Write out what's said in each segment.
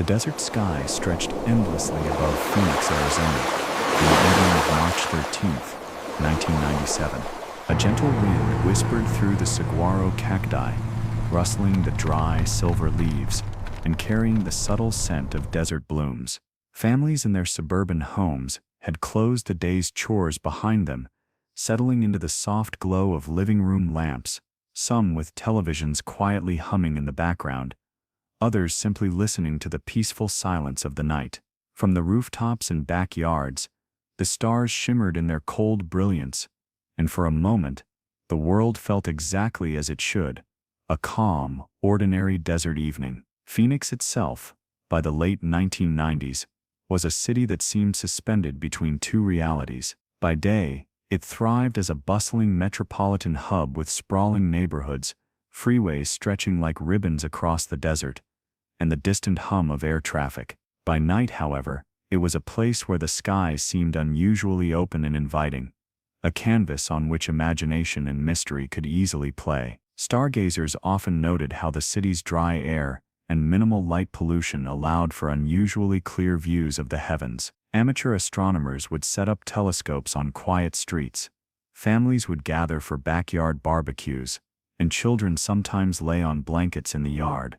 The desert sky stretched endlessly above Phoenix, Arizona, in the evening of March 13th, 1997. A gentle wind whispered through the saguaro cacti, rustling the dry, silver leaves and carrying the subtle scent of desert blooms. Families in their suburban homes had closed the day's chores behind them, settling into the soft glow of living room lamps, some with televisions quietly humming in the background, others simply listening to the peaceful silence of the night. From the rooftops and backyards, the stars shimmered in their cold brilliance, and for a moment, the world felt exactly as it should, a calm, ordinary desert evening. Phoenix itself, by the late 1990s, was a city that seemed suspended between two realities. By day, it thrived as a bustling metropolitan hub with sprawling neighborhoods, freeways stretching like ribbons across the desert, and the distant hum of air traffic. By night, however, it was a place where the skies seemed unusually open and inviting, a canvas on which imagination and mystery could easily play. Stargazers often noted how the city's dry air and minimal light pollution allowed for unusually clear views of the heavens. Amateur astronomers would set up telescopes on quiet streets, families would gather for backyard barbecues, and children sometimes lay on blankets in the yard,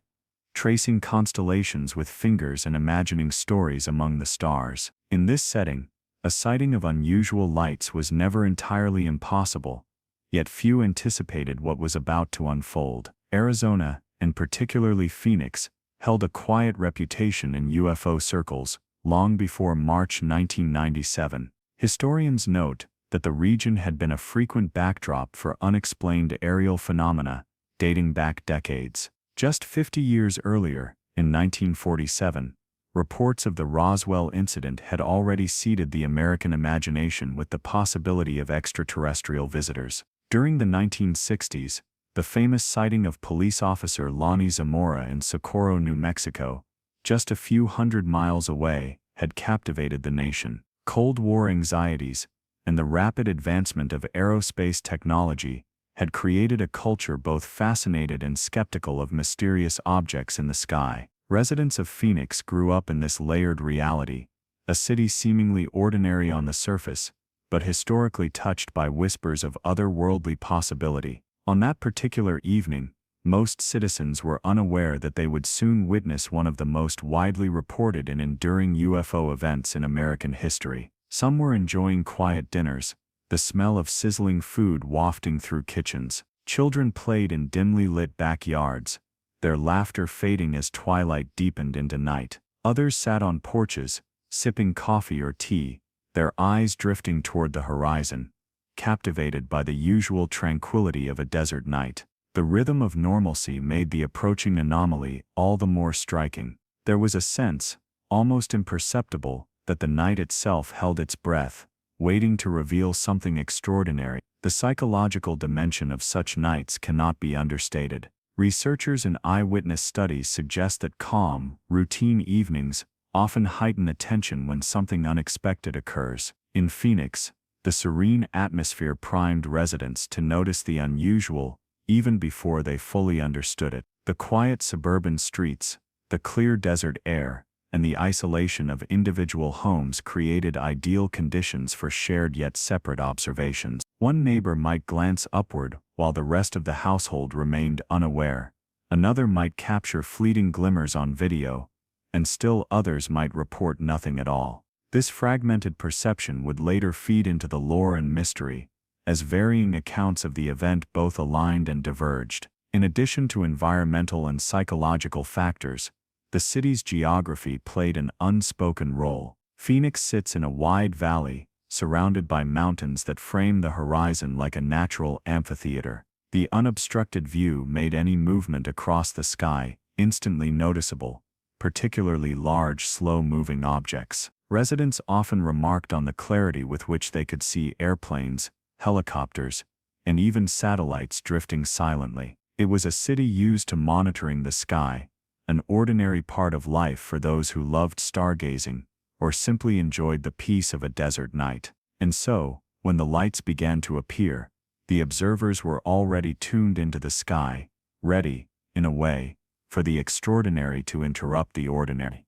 tracing constellations with fingers and imagining stories among the stars. In this setting, a sighting of unusual lights was never entirely impossible, yet few anticipated what was about to unfold. Arizona, and particularly Phoenix, held a quiet reputation in UFO circles long before March 1997. Historians note that the region had been a frequent backdrop for unexplained aerial phenomena dating back decades. Just 50 years earlier, in 1947, reports of the Roswell incident had already seeded the American imagination with the possibility of extraterrestrial visitors. During the 1960s, the famous sighting of police officer Lonnie Zamora in Socorro, New Mexico, just a few hundred miles away, had captivated the nation. Cold War anxieties and the rapid advancement of aerospace technology had created a culture both fascinated and skeptical of mysterious objects in the sky. Residents of Phoenix grew up in this layered reality, a city seemingly ordinary on the surface, but historically touched by whispers of otherworldly possibility. On that particular evening, most citizens were unaware that they would soon witness one of the most widely reported and enduring UFO events in American history. Some were enjoying quiet dinners, the smell of sizzling food wafting through kitchens. Children played in dimly lit backyards, their laughter fading as twilight deepened into night. Others sat on porches, sipping coffee or tea, their eyes drifting toward the horizon, captivated by the usual tranquility of a desert night. The rhythm of normalcy made the approaching anomaly all the more striking. There was a sense, almost imperceptible, that the night itself held its breath, waiting to reveal something extraordinary. The psychological dimension of such nights cannot be understated. Researchers and eyewitness studies suggest that calm, routine evenings often heighten attention when something unexpected occurs. In Phoenix, the serene atmosphere primed residents to notice the unusual, even before they fully understood it. The quiet suburban streets, the clear desert air, and the isolation of individual homes created ideal conditions for shared yet separate observations. One neighbor might glance upward while the rest of the household remained unaware. Another might capture fleeting glimmers on video, and still others might report nothing at all. This fragmented perception would later feed into the lore and mystery, as varying accounts of the event both aligned and diverged. In addition to environmental and psychological factors, the city's geography played an unspoken role. Phoenix sits in a wide valley, surrounded by mountains that frame the horizon like a natural amphitheater. The unobstructed view made any movement across the sky instantly noticeable, particularly large, slow-moving objects. Residents often remarked on the clarity with which they could see airplanes, helicopters, and even satellites drifting silently. It was a city used to monitoring the sky, an ordinary part of life for those who loved stargazing or simply enjoyed the peace of a desert night. And so, when the lights began to appear, the observers were already tuned into the sky, ready, in a way, for the extraordinary to interrupt the ordinary.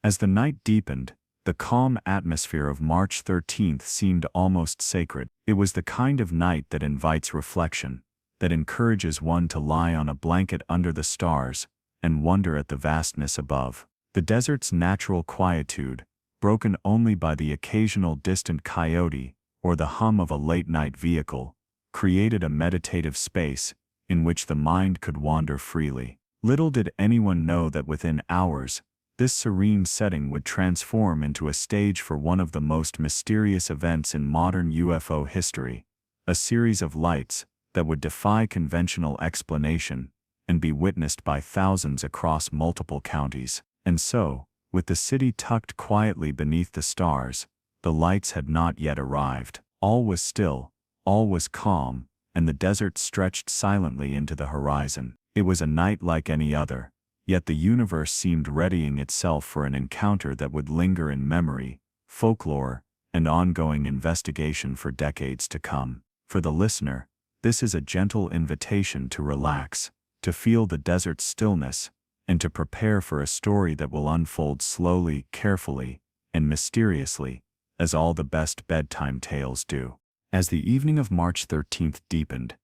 As the night deepened, the calm atmosphere of March 13th seemed almost sacred. It was the kind of night that invites reflection, that encourages one to lie on a blanket under the stars and wonder at the vastness above. The desert's natural quietude, broken only by the occasional distant coyote or the hum of a late-night vehicle, created a meditative space in which the mind could wander freely. Little did anyone know that within hours, this serene setting would transform into a stage for one of the most mysterious events in modern UFO history, a series of lights that would defy conventional explanation and be witnessed by thousands across multiple counties. And so, with the city tucked quietly beneath the stars, the lights had not yet arrived. All was still, all was calm, and the desert stretched silently into the horizon. It was a night like any other, yet the universe seemed readying itself for an encounter that would linger in memory, folklore, and ongoing investigation for decades to come. For the listener, this is a gentle invitation to relax, to feel the desert's stillness, and to prepare for a story that will unfold slowly, carefully, and mysteriously, as all the best bedtime tales do. As the evening of March 13th deepened,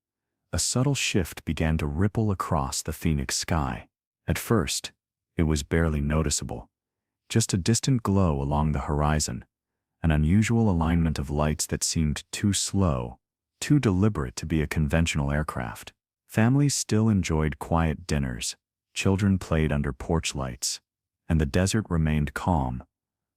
a subtle shift began to ripple across the Phoenix sky. At first, it was barely noticeable, just a distant glow along the horizon, an unusual alignment of lights that seemed too slow, too deliberate to be a conventional aircraft. Families still enjoyed quiet dinners, children played under porch lights, and the desert remained calm,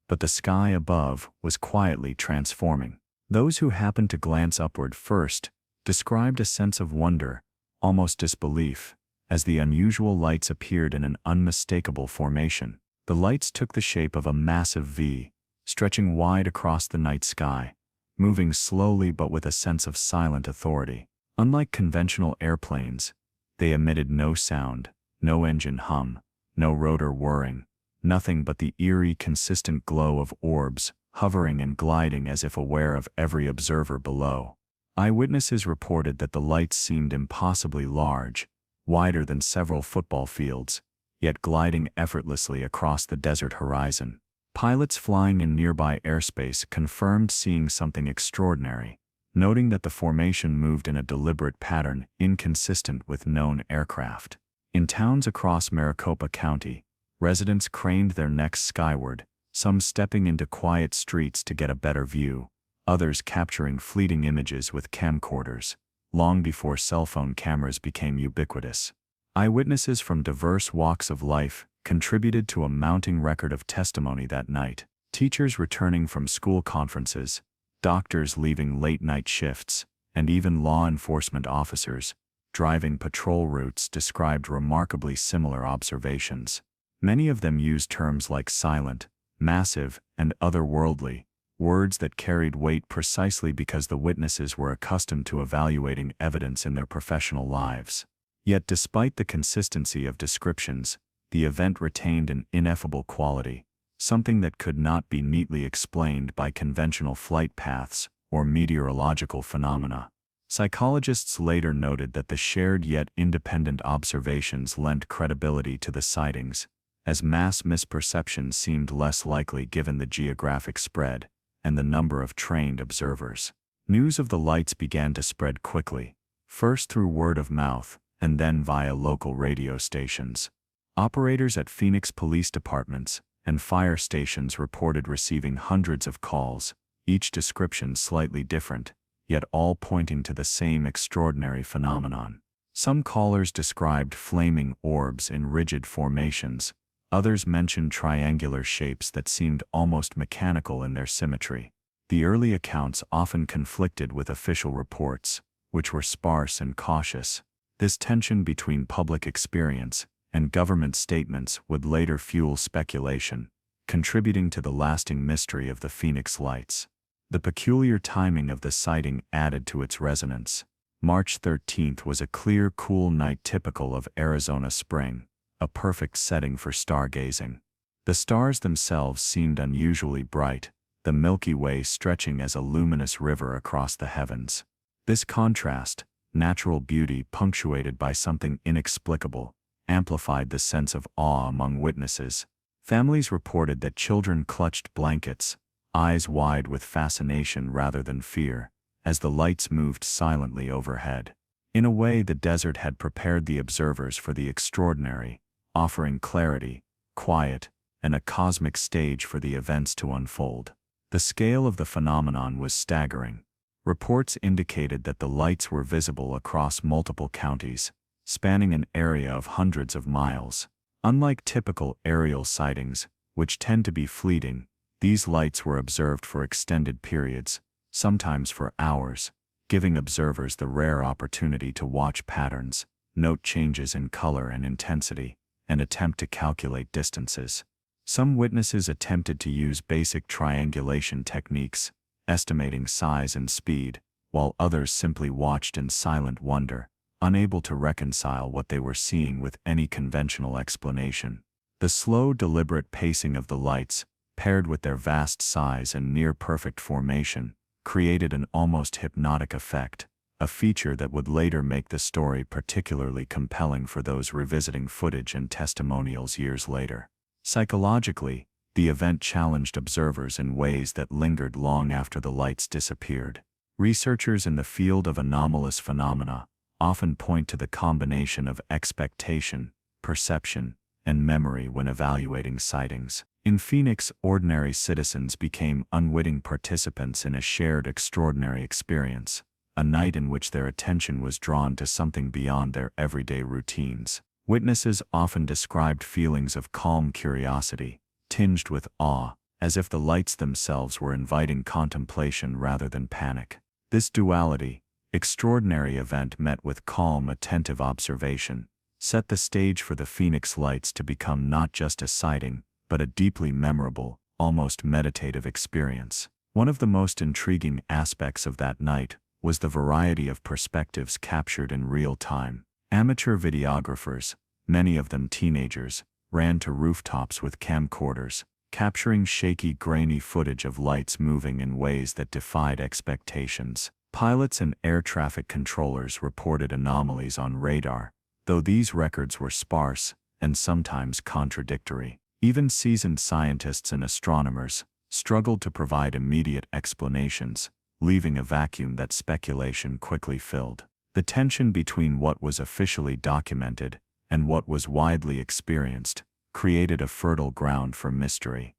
but the sky above was quietly transforming. Those who happened to glance upward first described a sense of wonder, almost disbelief, as the unusual lights appeared in an unmistakable formation. The lights took the shape of a massive V, stretching wide across the night sky, moving slowly but with a sense of silent authority. Unlike conventional airplanes, they emitted no sound, no engine hum, no rotor whirring, nothing but the eerie, consistent glow of orbs, hovering and gliding as if aware of every observer below. Eyewitnesses reported that the lights seemed impossibly large, wider than several football fields, yet gliding effortlessly across the desert horizon. Pilots flying in nearby airspace confirmed seeing something extraordinary, noting that the formation moved in a deliberate pattern inconsistent with known aircraft. In towns across Maricopa County, residents craned their necks skyward, some stepping into quiet streets to get a better view, others capturing fleeting images with camcorders, long before cell phone cameras became ubiquitous. Eyewitnesses from diverse walks of life contributed to a mounting record of testimony that night. Teachers returning from school conferences, doctors leaving late-night shifts, and even law enforcement officers driving patrol routes described remarkably similar observations. Many of them used terms like silent, massive, and otherworldly, words that carried weight precisely because the witnesses were accustomed to evaluating evidence in their professional lives. Yet despite the consistency of descriptions, the event retained an ineffable quality, something that could not be neatly explained by conventional flight paths or meteorological phenomena. Psychologists later noted that the shared yet independent observations lent credibility to the sightings, as mass misperception seemed less likely given the geographic spread and the number of trained observers. News of the lights began to spread quickly, first through word of mouth and then via local radio stations. Operators at Phoenix police departments and fire stations reported receiving hundreds of calls, each description slightly different, yet all pointing to the same extraordinary phenomenon. Some callers described flaming orbs in rigid formations, others mentioned triangular shapes that seemed almost mechanical in their symmetry. The early accounts often conflicted with official reports, which were sparse and cautious. This tension between public experience and government statements would later fuel speculation, contributing to the lasting mystery of the Phoenix lights. The peculiar timing of the sighting added to its resonance. March 13th was a clear, cool night typical of Arizona spring, a perfect setting for stargazing. The stars themselves seemed unusually bright, the Milky Way stretching as a luminous river across the heavens. This contrast, natural beauty punctuated by something inexplicable, amplified the sense of awe among witnesses. Families reported that children clutched blankets, eyes wide with fascination rather than fear, as the lights moved silently overhead. In a way, the desert had prepared the observers for the extraordinary, offering clarity, quiet, and a cosmic stage for the events to unfold. The scale of the phenomenon was staggering. Reports indicated that the lights were visible across multiple counties, spanning an area of hundreds of miles. Unlike typical aerial sightings, which tend to be fleeting, these lights were observed for extended periods, sometimes for hours, giving observers the rare opportunity to watch patterns, note changes in color and intensity, and attempt to calculate distances. Some witnesses attempted to use basic triangulation techniques, estimating size and speed, while others simply watched in silent wonder, unable to reconcile what they were seeing with any conventional explanation. The slow, deliberate pacing of the lights, paired with their vast size and near-perfect formation, created an almost hypnotic effect, a feature that would later make the story particularly compelling for those revisiting footage and testimonials years later. Psychologically, the event challenged observers in ways that lingered long after the lights disappeared. Researchers in the field of anomalous phenomena often point to the combination of expectation, perception, and memory when evaluating sightings. In Phoenix, ordinary citizens became unwitting participants in a shared extraordinary experience, a night in which their attention was drawn to something beyond their everyday routines. Witnesses often described feelings of calm curiosity, tinged with awe, as if the lights themselves were inviting contemplation rather than panic. This duality, extraordinary event met with calm, attentive observation, set the stage for the Phoenix Lights to become not just a sighting, but a deeply memorable, almost meditative experience. One of the most intriguing aspects of that night was the variety of perspectives captured in real time. Amateur videographers, many of them teenagers, ran to rooftops with camcorders, capturing shaky, grainy footage of lights moving in ways that defied expectations. Pilots and air traffic controllers reported anomalies on radar, though these records were sparse and sometimes contradictory. Even seasoned scientists and astronomers struggled to provide immediate explanations, leaving a vacuum that speculation quickly filled. The tension between what was officially documented and what was widely experienced created a fertile ground for mystery,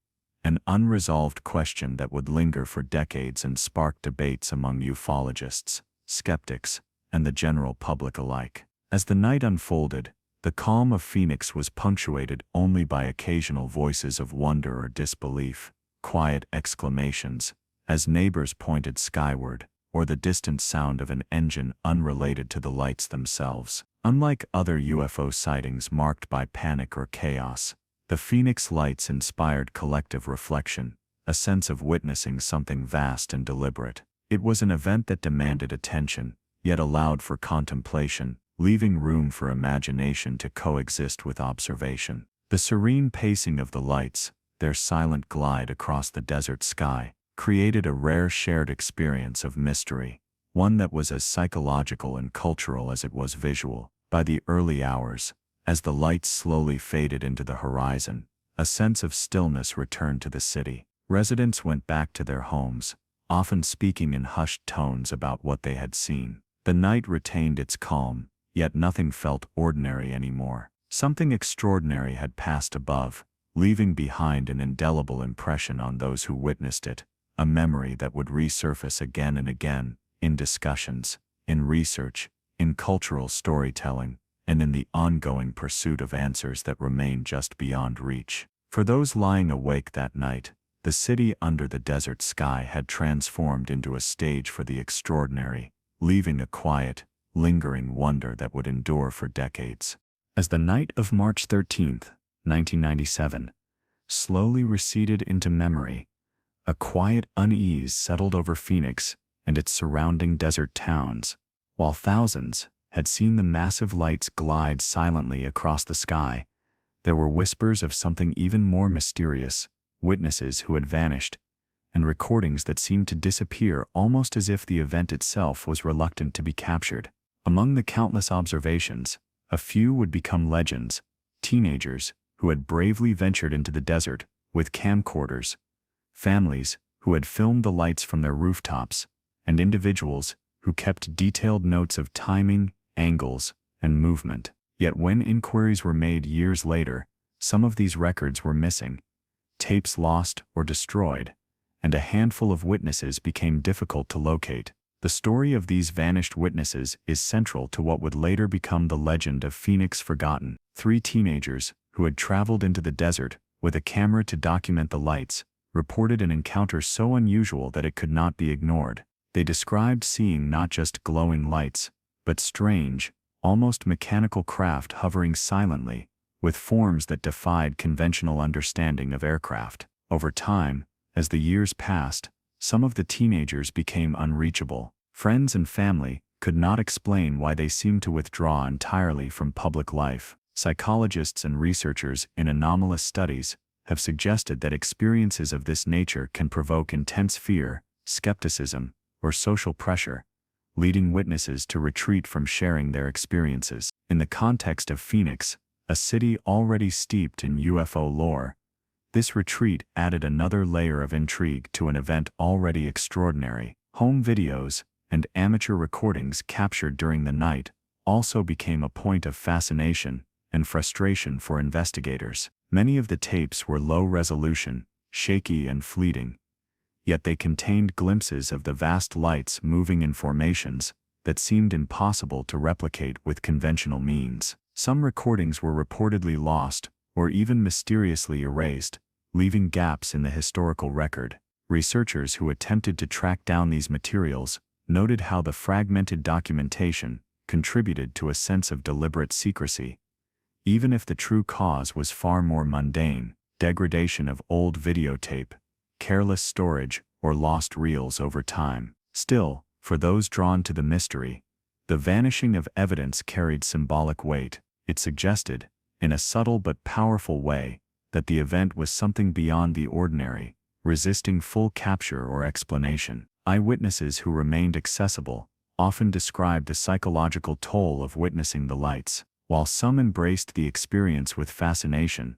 an unresolved question that would linger for decades and spark debates among ufologists, skeptics, and the general public alike. As the night unfolded, the calm of Phoenix was punctuated only by occasional voices of wonder or disbelief, quiet exclamations, as neighbors pointed skyward, or the distant sound of an engine unrelated to the lights themselves. Unlike other UFO sightings marked by panic or chaos, the Phoenix Lights inspired collective reflection, a sense of witnessing something vast and deliberate. It was an event that demanded attention, yet allowed for contemplation, leaving room for imagination to coexist with observation. The serene pacing of the lights, their silent glide across the desert sky, created a rare shared experience of mystery, one that was as psychological and cultural as it was visual. By the early hours, as the lights slowly faded into the horizon, a sense of stillness returned to the city. Residents went back to their homes, often speaking in hushed tones about what they had seen. The night retained its calm, yet nothing felt ordinary anymore. Something extraordinary had passed above, leaving behind an indelible impression on those who witnessed it, a memory that would resurface again and again, in discussions, in research, in cultural storytelling, and in the ongoing pursuit of answers that remain just beyond reach. For those lying awake that night, the city under the desert sky had transformed into a stage for the extraordinary, leaving a quiet, lingering wonder that would endure for decades. As the night of March 13, 1997, slowly receded into memory, a quiet unease settled over Phoenix and its surrounding desert towns. While thousands had seen the massive lights glide silently across the sky, there were whispers of something even more mysterious, witnesses who had vanished, and recordings that seemed to disappear almost as if the event itself was reluctant to be captured. Among the countless observations, a few would become legends. Teenagers, who had bravely ventured into the desert with camcorders, families who had filmed the lights from their rooftops, and individuals who kept detailed notes of timing, angles, and movement. Yet when inquiries were made years later, some of these records were missing, tapes lost or destroyed, and a handful of witnesses became difficult to locate. The story of these vanished witnesses is central to what would later become the legend of Phoenix Forgotten. 3 teenagers, who had traveled into the desert with a camera to document the lights, reported an encounter so unusual that it could not be ignored. They described seeing not just glowing lights, but strange, almost mechanical craft hovering silently, with forms that defied conventional understanding of aircraft. Over time, as the years passed, some of the teenagers became unreachable. Friends and family could not explain why they seemed to withdraw entirely from public life. Psychologists and researchers in anomalous studies have suggested that experiences of this nature can provoke intense fear, skepticism, or social pressure, leading witnesses to retreat from sharing their experiences. In the context of Phoenix, a city already steeped in UFO lore, this retreat added another layer of intrigue to an event already extraordinary. Home videos and amateur recordings captured during the night also became a point of fascination and frustration for investigators. Many of the tapes were low resolution, shaky and fleeting, yet they contained glimpses of the vast lights moving in formations that seemed impossible to replicate with conventional means. Some recordings were reportedly lost or even mysteriously erased, leaving gaps in the historical record. Researchers who attempted to track down these materials noted how the fragmented documentation contributed to a sense of deliberate secrecy, even if the true cause was far more mundane: degradation of old videotape, careless storage, or lost reels over time. Still, for those drawn to the mystery, the vanishing of evidence carried symbolic weight. It suggested, in a subtle but powerful way, that the event was something beyond the ordinary, resisting full capture or explanation. Eyewitnesses who remained accessible often described the psychological toll of witnessing the lights. While some embraced the experience with fascination,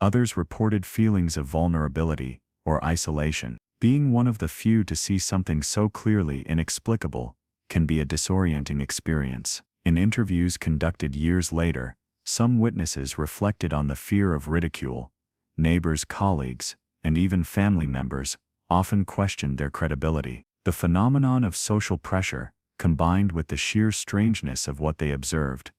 others reported feelings of vulnerability or isolation. Being one of the few to see something so clearly inexplicable can be a disorienting experience. In interviews conducted years later, some witnesses reflected on the fear of ridicule. Neighbors, colleagues, and even family members often questioned their credibility. The phenomenon of social pressure, combined with the sheer strangeness of what they observed,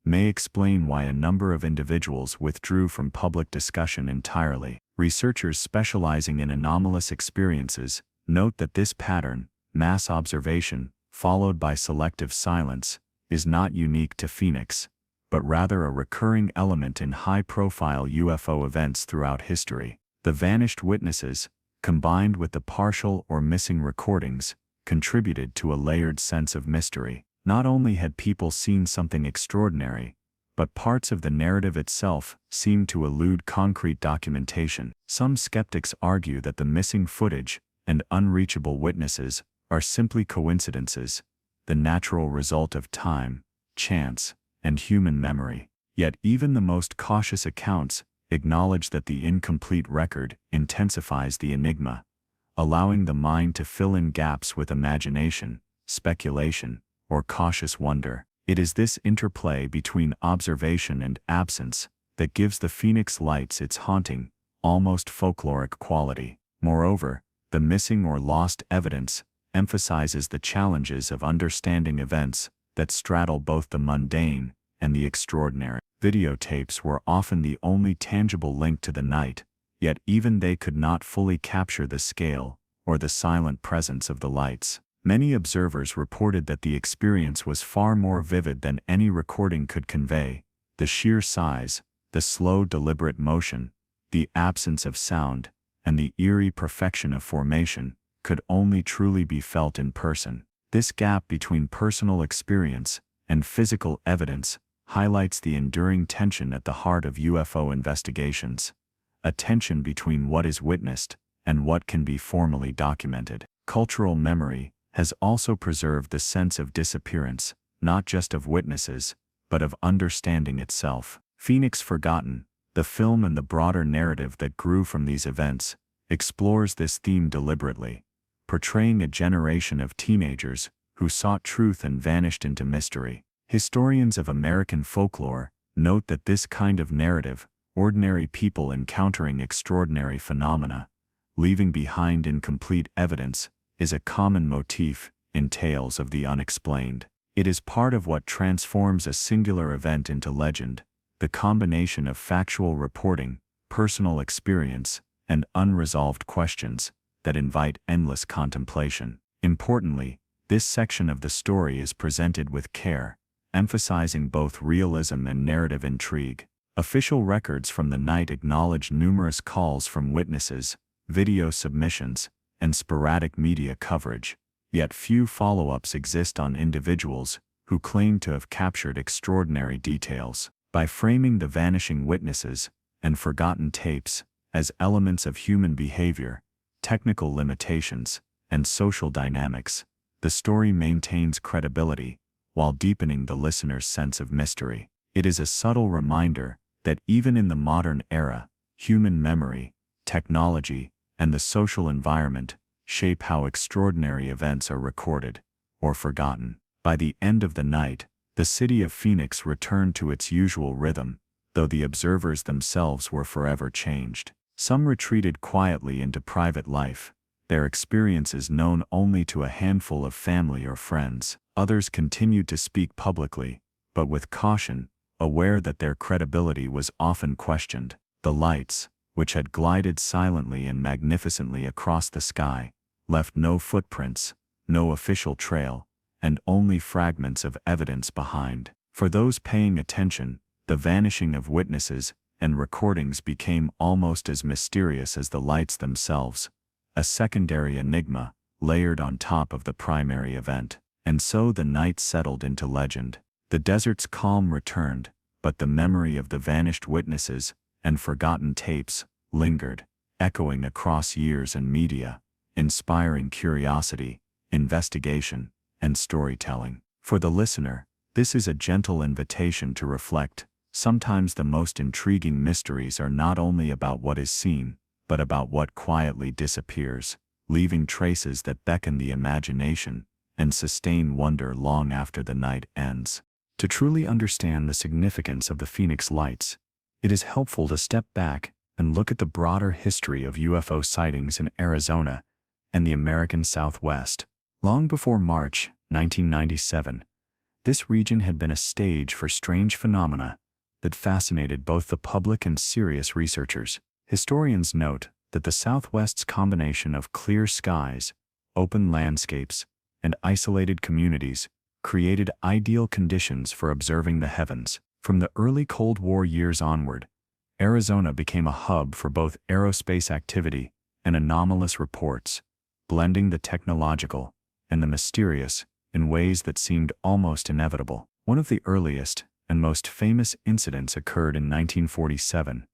may explain why a number of individuals withdrew from public discussion entirely. Researchers specializing in anomalous experiences note that this pattern, mass observation followed by selective silence, is not unique to Phoenix, but rather a recurring element in high-profile UFO events throughout history. The vanished witnesses, combined with the partial or missing recordings, contributed to a layered sense of mystery. Not only had people seen something extraordinary, but parts of the narrative itself seemed to elude concrete documentation. Some skeptics argue that the missing footage and unreachable witnesses are simply coincidences, the natural result of time, chance, and human memory. Yet even the most cautious accounts acknowledge that the incomplete record intensifies the enigma, allowing the mind to fill in gaps with imagination, speculation, or cautious wonder. It is this interplay between observation and absence that gives the Phoenix Lights its haunting, almost folkloric quality. Moreover, the missing or lost evidence emphasizes the challenges of understanding events that straddle both the mundane and the extraordinary. Videotapes were often the only tangible link to the night, yet even they could not fully capture the scale or the silent presence of the lights. Many observers reported that the experience was far more vivid than any recording could convey. The sheer size, the slow deliberate motion, the absence of sound, and the eerie perfection of formation could only truly be felt in person. This gap between personal experience and physical evidence highlights the enduring tension at the heart of UFO investigations, a tension between what is witnessed and what can be formally documented. Cultural memory has also preserved the sense of disappearance, not just of witnesses, but of understanding itself. Phoenix Forgotten, the The film and the broader narrative that grew from these events explores this theme deliberately, portraying a generation of teenagers who sought truth and vanished into mystery. Historians of American folklore note that this kind of narrative, ordinary people encountering extraordinary phenomena, leaving behind incomplete evidence, is a common motif in tales of the unexplained. It is part of what transforms a singular event into legend, the combination of factual reporting, personal experience, and unresolved questions that invite endless contemplation. Importantly, this section of the story is presented with care, emphasizing both realism and narrative intrigue. Official records from the night acknowledge numerous calls from witnesses, video submissions, and sporadic media coverage, yet few follow-ups exist on individuals who claim to have captured extraordinary details. By framing the vanishing witnesses and forgotten tapes as elements of human behavior, technical limitations, and social dynamics, the story maintains credibility while deepening the listener's sense of mystery. It is a subtle reminder that even in the modern era, human memory, technology, and the social environment shape how extraordinary events are recorded or forgotten. By the end of the night, the city of Phoenix returned to its usual rhythm, though the observers themselves were forever changed. Some retreated quietly into private life, their experiences known only to a handful of family or friends. Others continued to speak publicly, but with caution, aware that their credibility was often questioned. The lights, which had glided silently and magnificently across the sky, left no footprints, no official trail, and only fragments of evidence behind. For those paying attention, the vanishing of witnesses and recordings became almost as mysterious as the lights themselves, a secondary enigma layered on top of the primary event. And so the night settled into legend. The desert's calm returned, but the memory of the vanished witnesses and forgotten tapes lingered, echoing across years and media, inspiring curiosity, investigation, and storytelling. For the listener, this is a gentle invitation to reflect. Sometimes the most intriguing mysteries are not only about what is seen, but about what quietly disappears, leaving traces that beckon the imagination and sustain wonder long after the night ends. To truly understand the significance of the Phoenix Lights, it is helpful to step back and look at the broader history of UFO sightings in Arizona and the American Southwest. Long before March 1997, this region had been a stage for strange phenomena that fascinated both the public and serious researchers. Historians note that the Southwest's combination of clear skies, open landscapes, and isolated communities created ideal conditions for observing the heavens. From the early Cold War years onward, Arizona became a hub for both aerospace activity and anomalous reports, blending the technological and the mysterious in ways that seemed almost inevitable. One of the earliest and most famous incidents occurred in 1947,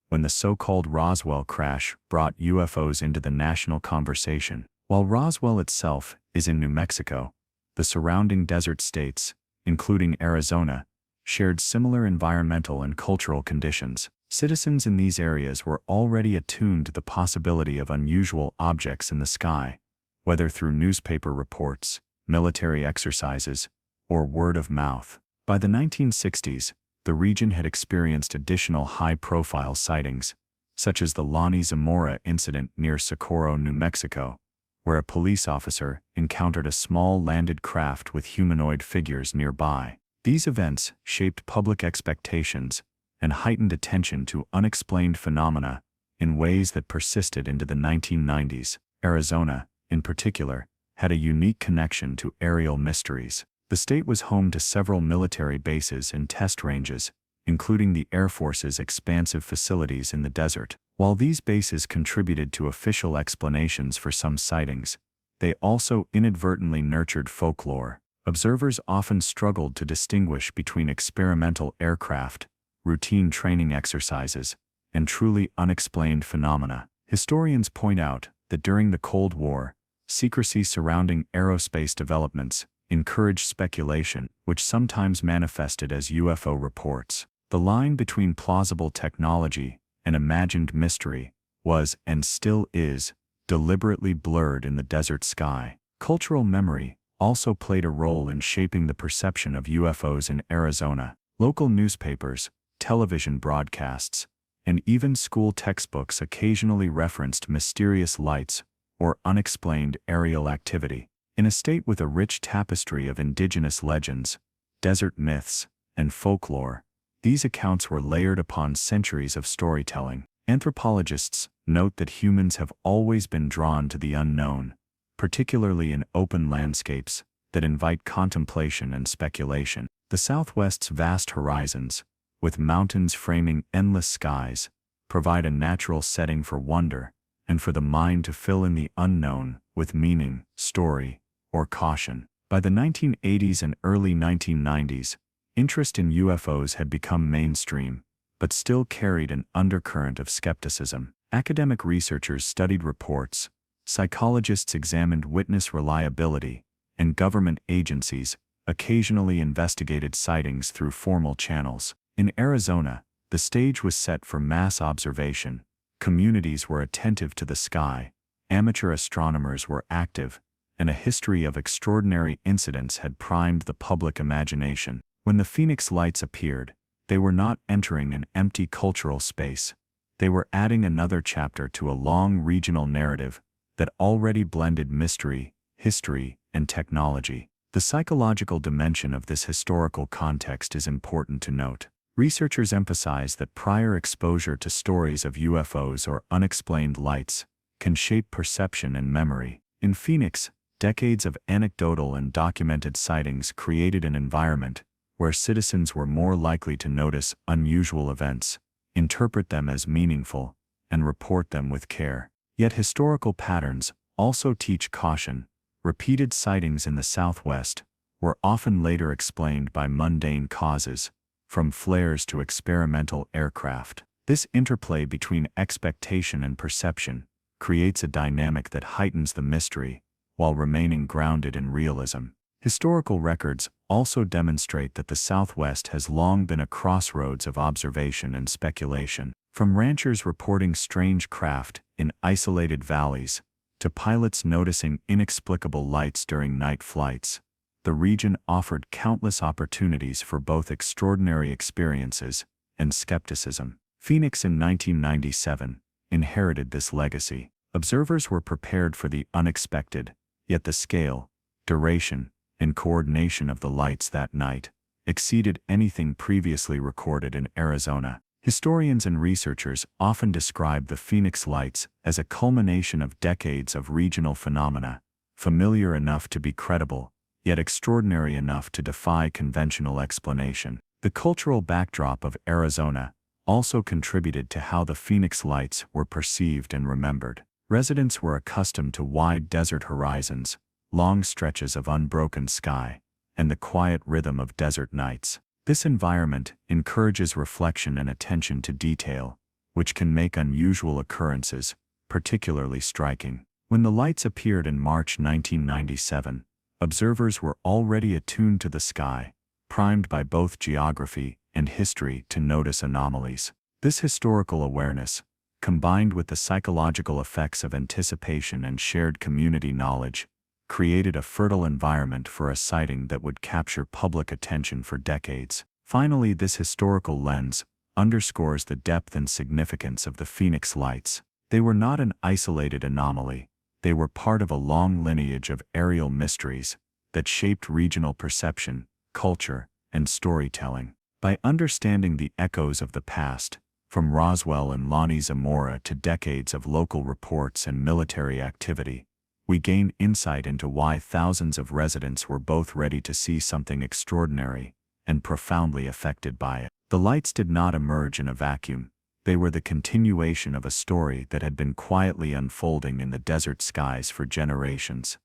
when the so-called Roswell crash brought UFOs into the national conversation. While Roswell itself is in New Mexico, the surrounding desert states, including Arizona, shared similar environmental and cultural conditions. Citizens in these areas were already attuned to the possibility of unusual objects in the sky, whether through newspaper reports, military exercises, or word of mouth. By the 1960s, the region had experienced additional high-profile sightings, such as the Lonnie Zamora incident near Socorro, New Mexico, where a police officer encountered a small landed craft with humanoid figures nearby. These events shaped public expectations and heightened attention to unexplained phenomena in ways that persisted into the 1990s. Arizona, in particular, had a unique connection to aerial mysteries. The state was home to several military bases and test ranges, including the Air Force's expansive facilities in the desert. While these bases contributed to official explanations for some sightings, they also inadvertently nurtured folklore. Observers often struggled to distinguish between experimental aircraft, routine training exercises, and truly unexplained phenomena. Historians point out that during the Cold War, secrecy surrounding aerospace developments encouraged speculation, which sometimes manifested as UFO reports. The line between plausible technology and imagined mystery was, and still is, deliberately blurred in the desert sky. Cultural memory also played a role in shaping the perception of UFOs in Arizona. Local newspapers, television broadcasts, and even school textbooks occasionally referenced mysterious lights or unexplained aerial activity. In a state with a rich tapestry of indigenous legends, desert myths, and folklore, these accounts were layered upon centuries of storytelling. Anthropologists note that humans have always been drawn to the unknown, particularly in open landscapes that invite contemplation and speculation. The Southwest's vast horizons, with mountains framing endless skies, provide a natural setting for wonder and for the mind to fill in the unknown with meaning, story, or caution. By the 1980s and early 1990s, interest in UFOs had become mainstream, but still carried an undercurrent of skepticism. Academic researchers studied reports, psychologists examined witness reliability, and government agencies occasionally investigated sightings through formal channels. In Arizona, the stage was set for mass observation. Communities were attentive to the sky, amateur astronomers were active, and a history of extraordinary incidents had primed the public imagination. When the Phoenix Lights appeared, they were not entering an empty cultural space. They were adding another chapter to a long regional narrative that already blended mystery, history, and technology. The psychological dimension of this historical context is important to note. Researchers emphasize that prior exposure to stories of UFOs or unexplained lights can shape perception and memory. In Phoenix, decades of anecdotal and documented sightings created an environment where citizens were more likely to notice unusual events, interpret them as meaningful, and report them with care. Yet historical patterns also teach caution. Repeated sightings in the Southwest were often later explained by mundane causes, from flares to experimental aircraft. This interplay between expectation and perception creates a dynamic that heightens the mystery while remaining grounded in realism. Historical records also demonstrate that the Southwest has long been a crossroads of observation and speculation. From ranchers reporting strange craft in isolated valleys to pilots noticing inexplicable lights during night flights, the region offered countless opportunities for both extraordinary experiences and skepticism. Phoenix in 1997 inherited this legacy. Observers were prepared for the unexpected, yet the scale, duration, and coordination of the lights that night exceeded anything previously recorded in Arizona. Historians and researchers often describe the Phoenix Lights as a culmination of decades of regional phenomena, familiar enough to be credible, yet extraordinary enough to defy conventional explanation. The cultural backdrop of Arizona also contributed to how the Phoenix Lights were perceived and remembered. Residents were accustomed to wide desert horizons, long stretches of unbroken sky, and the quiet rhythm of desert nights. This environment encourages reflection and attention to detail, which can make unusual occurrences particularly striking. When the lights appeared in March 1997, observers were already attuned to the sky, primed by both geography and history to notice anomalies. This historical awareness, combined with the psychological effects of anticipation and shared community knowledge, created a fertile environment for a sighting that would capture public attention for decades. Finally, this historical lens underscores the depth and significance of the Phoenix Lights. They were not an isolated anomaly. They were part of a long lineage of aerial mysteries that shaped regional perception, culture, and storytelling. By understanding the echoes of the past, from Roswell and Lonnie Zamora to decades of local reports and military activity, we gain insight into why thousands of residents were both ready to see something extraordinary and profoundly affected by it. The lights did not emerge in a vacuum. They were the continuation of a story that had been quietly unfolding in the desert skies for generations.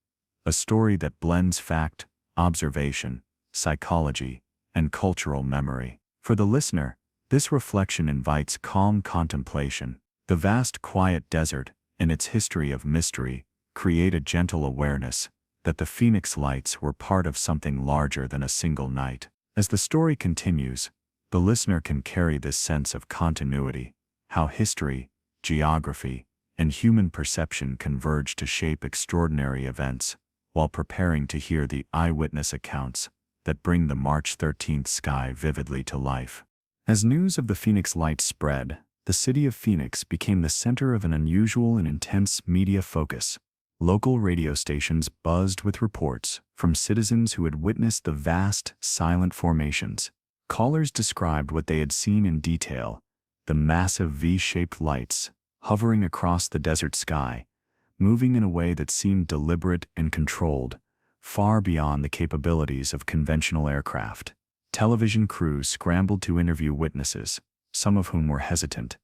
A story that blends fact, observation, psychology, and cultural memory. For the listener, this reflection invites calm contemplation. The vast quiet desert and its history of mystery create a gentle awareness that the Phoenix Lights were part of something larger than a single night. As the story continues, The listener can carry this sense of continuity, how history, geography, and human perception converge to shape extraordinary events, while preparing to hear the eyewitness accounts that bring the March 13th sky vividly to life. As news of the Phoenix Lights spread, the city of Phoenix became the center of an unusual and intense media focus. Local radio stations buzzed with reports from citizens who had witnessed the vast, silent formations. Callers described what they had seen in detail: the massive V-shaped lights hovering across the desert sky, moving in a way that seemed deliberate and controlled, far beyond the capabilities of conventional aircraft. Television crews scrambled to interview witnesses, some of whom were hesitant,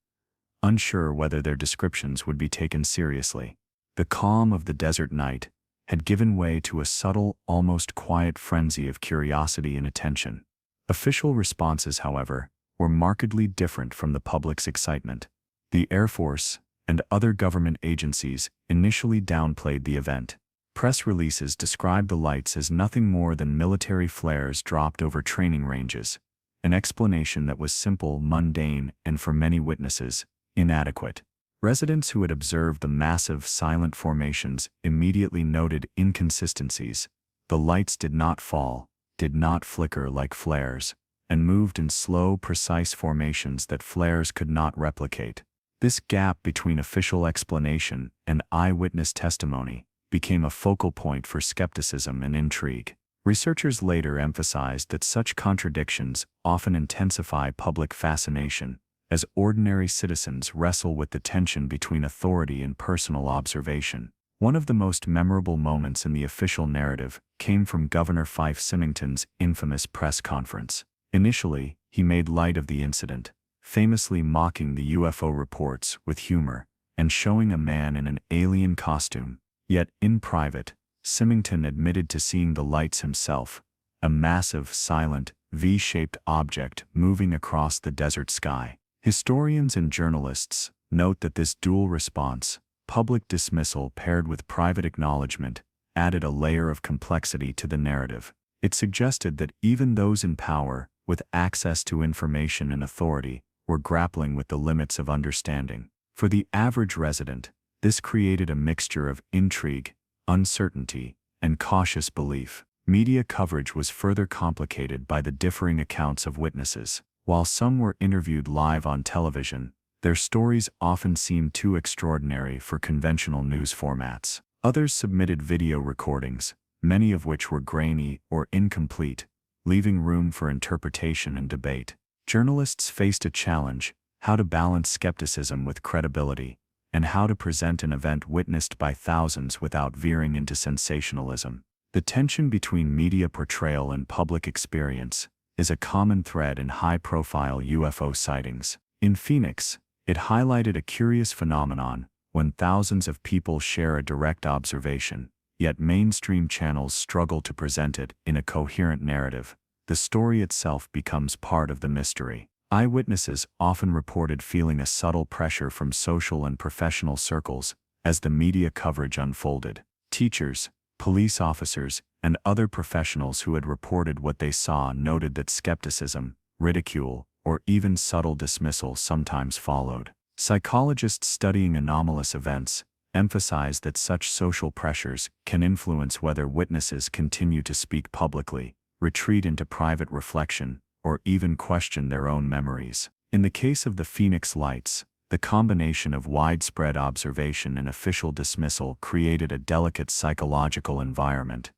unsure whether their descriptions would be taken seriously. The calm of the desert night had given way to a subtle, almost quiet frenzy of curiosity and attention. Official responses, however, were markedly different from the public's excitement. The Air Force and other government agencies initially downplayed the event. Press releases described the lights as nothing more than military flares dropped over training ranges, an explanation that was simple, mundane, and for many witnesses, inadequate. Residents who had observed the massive, silent formations immediately noted inconsistencies. The lights did not fall, did not flicker like flares, and moved in slow, precise formations that flares could not replicate. This gap between official explanation and eyewitness testimony became a focal point for skepticism and intrigue. Researchers later emphasized that such contradictions often intensify public fascination, as ordinary citizens wrestle with the tension between authority and personal observation. One of the most memorable moments in the official narrative came from Governor Fife Symington's infamous press conference. Initially, he made light of the incident, famously mocking the UFO reports with humor and showing a man in an alien costume. Yet, in private, Symington admitted to seeing the lights himself, a massive, silent, V-shaped object moving across the desert sky. Historians and journalists note that this dual response, public dismissal paired with private acknowledgement, added a layer of complexity to the narrative. It suggested that even those in power, with access to information and authority, were grappling with the limits of understanding. For the average resident, this created a mixture of intrigue, uncertainty, and cautious belief. Media coverage was further complicated by the differing accounts of witnesses. While some were interviewed live on television, their stories often seemed too extraordinary for conventional news formats. Others submitted video recordings, many of which were grainy or incomplete, leaving room for interpretation and debate. Journalists faced a challenge: how to balance skepticism with credibility, and how to present an event witnessed by thousands without veering into sensationalism. The tension between media portrayal and public experience is a common thread in high-profile UFO sightings. In Phoenix, it highlighted a curious phenomenon: when thousands of people share a direct observation, yet mainstream channels struggle to present it in a coherent narrative, the story itself becomes part of the mystery. Eyewitnesses often reported feeling a subtle pressure from social and professional circles as the media coverage unfolded. Teachers, police officers, and other professionals who had reported what they saw noted that skepticism, ridicule, or even subtle dismissal sometimes followed. Psychologists studying anomalous events emphasized that such social pressures can influence whether witnesses continue to speak publicly, retreat into private reflection, or even question their own memories. In the case of the Phoenix Lights, the combination of widespread observation and official dismissal created a delicate psychological environment.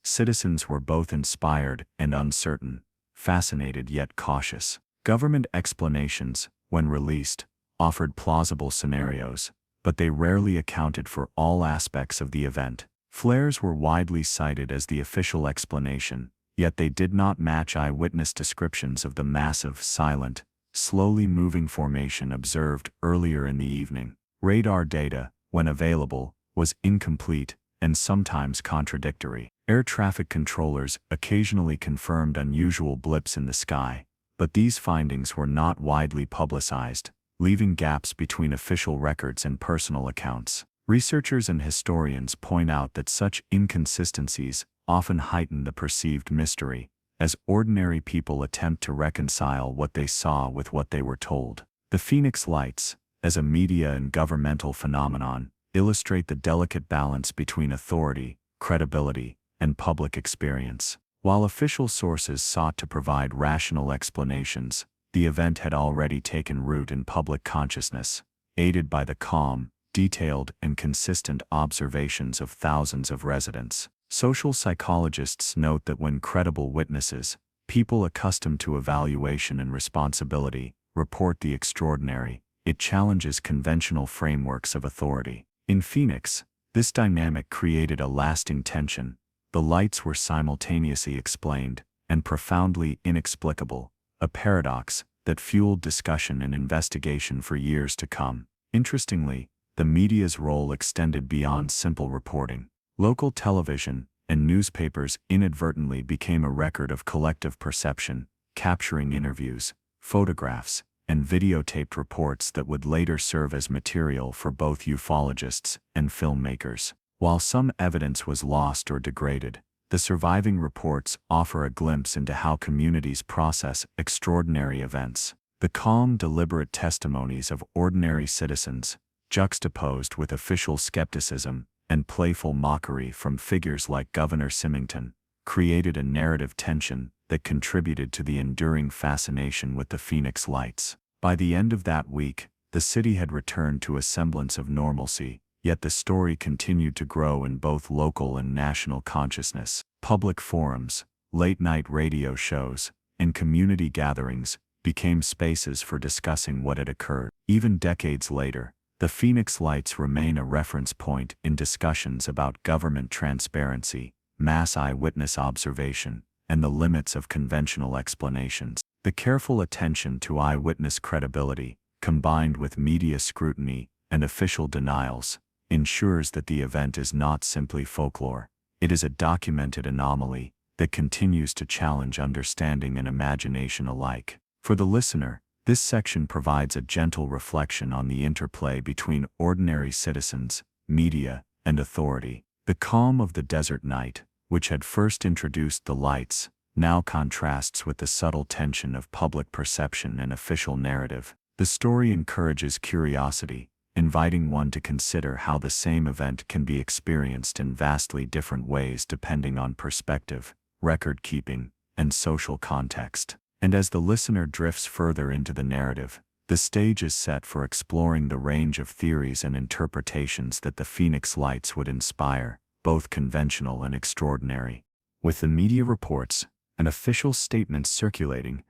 Citizens were both inspired and uncertain, fascinated yet cautious. Government explanations, when released, offered plausible scenarios, but they rarely accounted for all aspects of the event. Flares were widely cited as the official explanation, yet they did not match eyewitness descriptions of the massive, silent, slowly moving formation observed earlier in the evening. Radar data, when available, was incomplete and sometimes contradictory. Air traffic controllers occasionally confirmed unusual blips in the sky, but these findings were not widely publicized, leaving gaps between official records and personal accounts. Researchers and historians point out that such inconsistencies often heighten the perceived mystery, as ordinary people attempt to reconcile what they saw with what they were told. The Phoenix Lights, as a media and governmental phenomenon, illustrate the delicate balance between authority, credibility, and public experience. While official sources sought to provide rational explanations, the event had already taken root in public consciousness, aided by the calm, detailed, and consistent observations of thousands of residents. Social psychologists note that when credible witnesses, people accustomed to evaluation and responsibility, report the extraordinary, it challenges conventional frameworks of authority. In Phoenix, this dynamic created a lasting tension. The lights were simultaneously explained and profoundly inexplicable, a paradox that fueled discussion and investigation for years to come. Interestingly, the media's role extended beyond simple reporting. Local television and newspapers inadvertently became a record of collective perception, capturing interviews, photographs, and videotaped reports that would later serve as material for both ufologists and filmmakers. While some evidence was lost or degraded, the surviving reports offer a glimpse into how communities process extraordinary events. The calm, deliberate testimonies of ordinary citizens, juxtaposed with official skepticism and playful mockery from figures like Governor Symington, created a narrative tension that contributed to the enduring fascination with the Phoenix Lights. By the end of that week, the city had returned to a semblance of normalcy, yet the story continued to grow in both local and national consciousness. Public forums, late-night radio shows, and community gatherings became spaces for discussing what had occurred. Even decades later, the Phoenix Lights remain a reference point in discussions about government transparency, mass eyewitness observation, and the limits of conventional explanations. The careful attention to eyewitness credibility, combined with media scrutiny and official denials, ensures that the event is not simply folklore. It is a documented anomaly that continues to challenge understanding and imagination alike. For the listener, this section provides a gentle reflection on the interplay between ordinary citizens, media, and authority. The calm of the desert night, which had first introduced the lights, now contrasts with the subtle tension of public perception and official narrative. The story encourages curiosity, inviting one to consider how the same event can be experienced in vastly different ways depending on perspective, record-keeping, and social context. And as the listener drifts further into the narrative, the stage is set for exploring the range of theories and interpretations that the Phoenix Lights would inspire, both conventional and extraordinary. With the media reports and official statements circulating,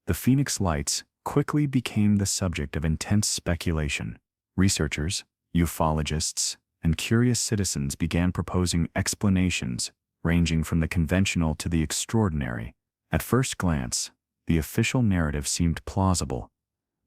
the Phoenix Lights quickly became the subject of intense speculation. Researchers, ufologists, and curious citizens began proposing explanations ranging from the conventional to the extraordinary. At first glance, the official narrative seemed plausible.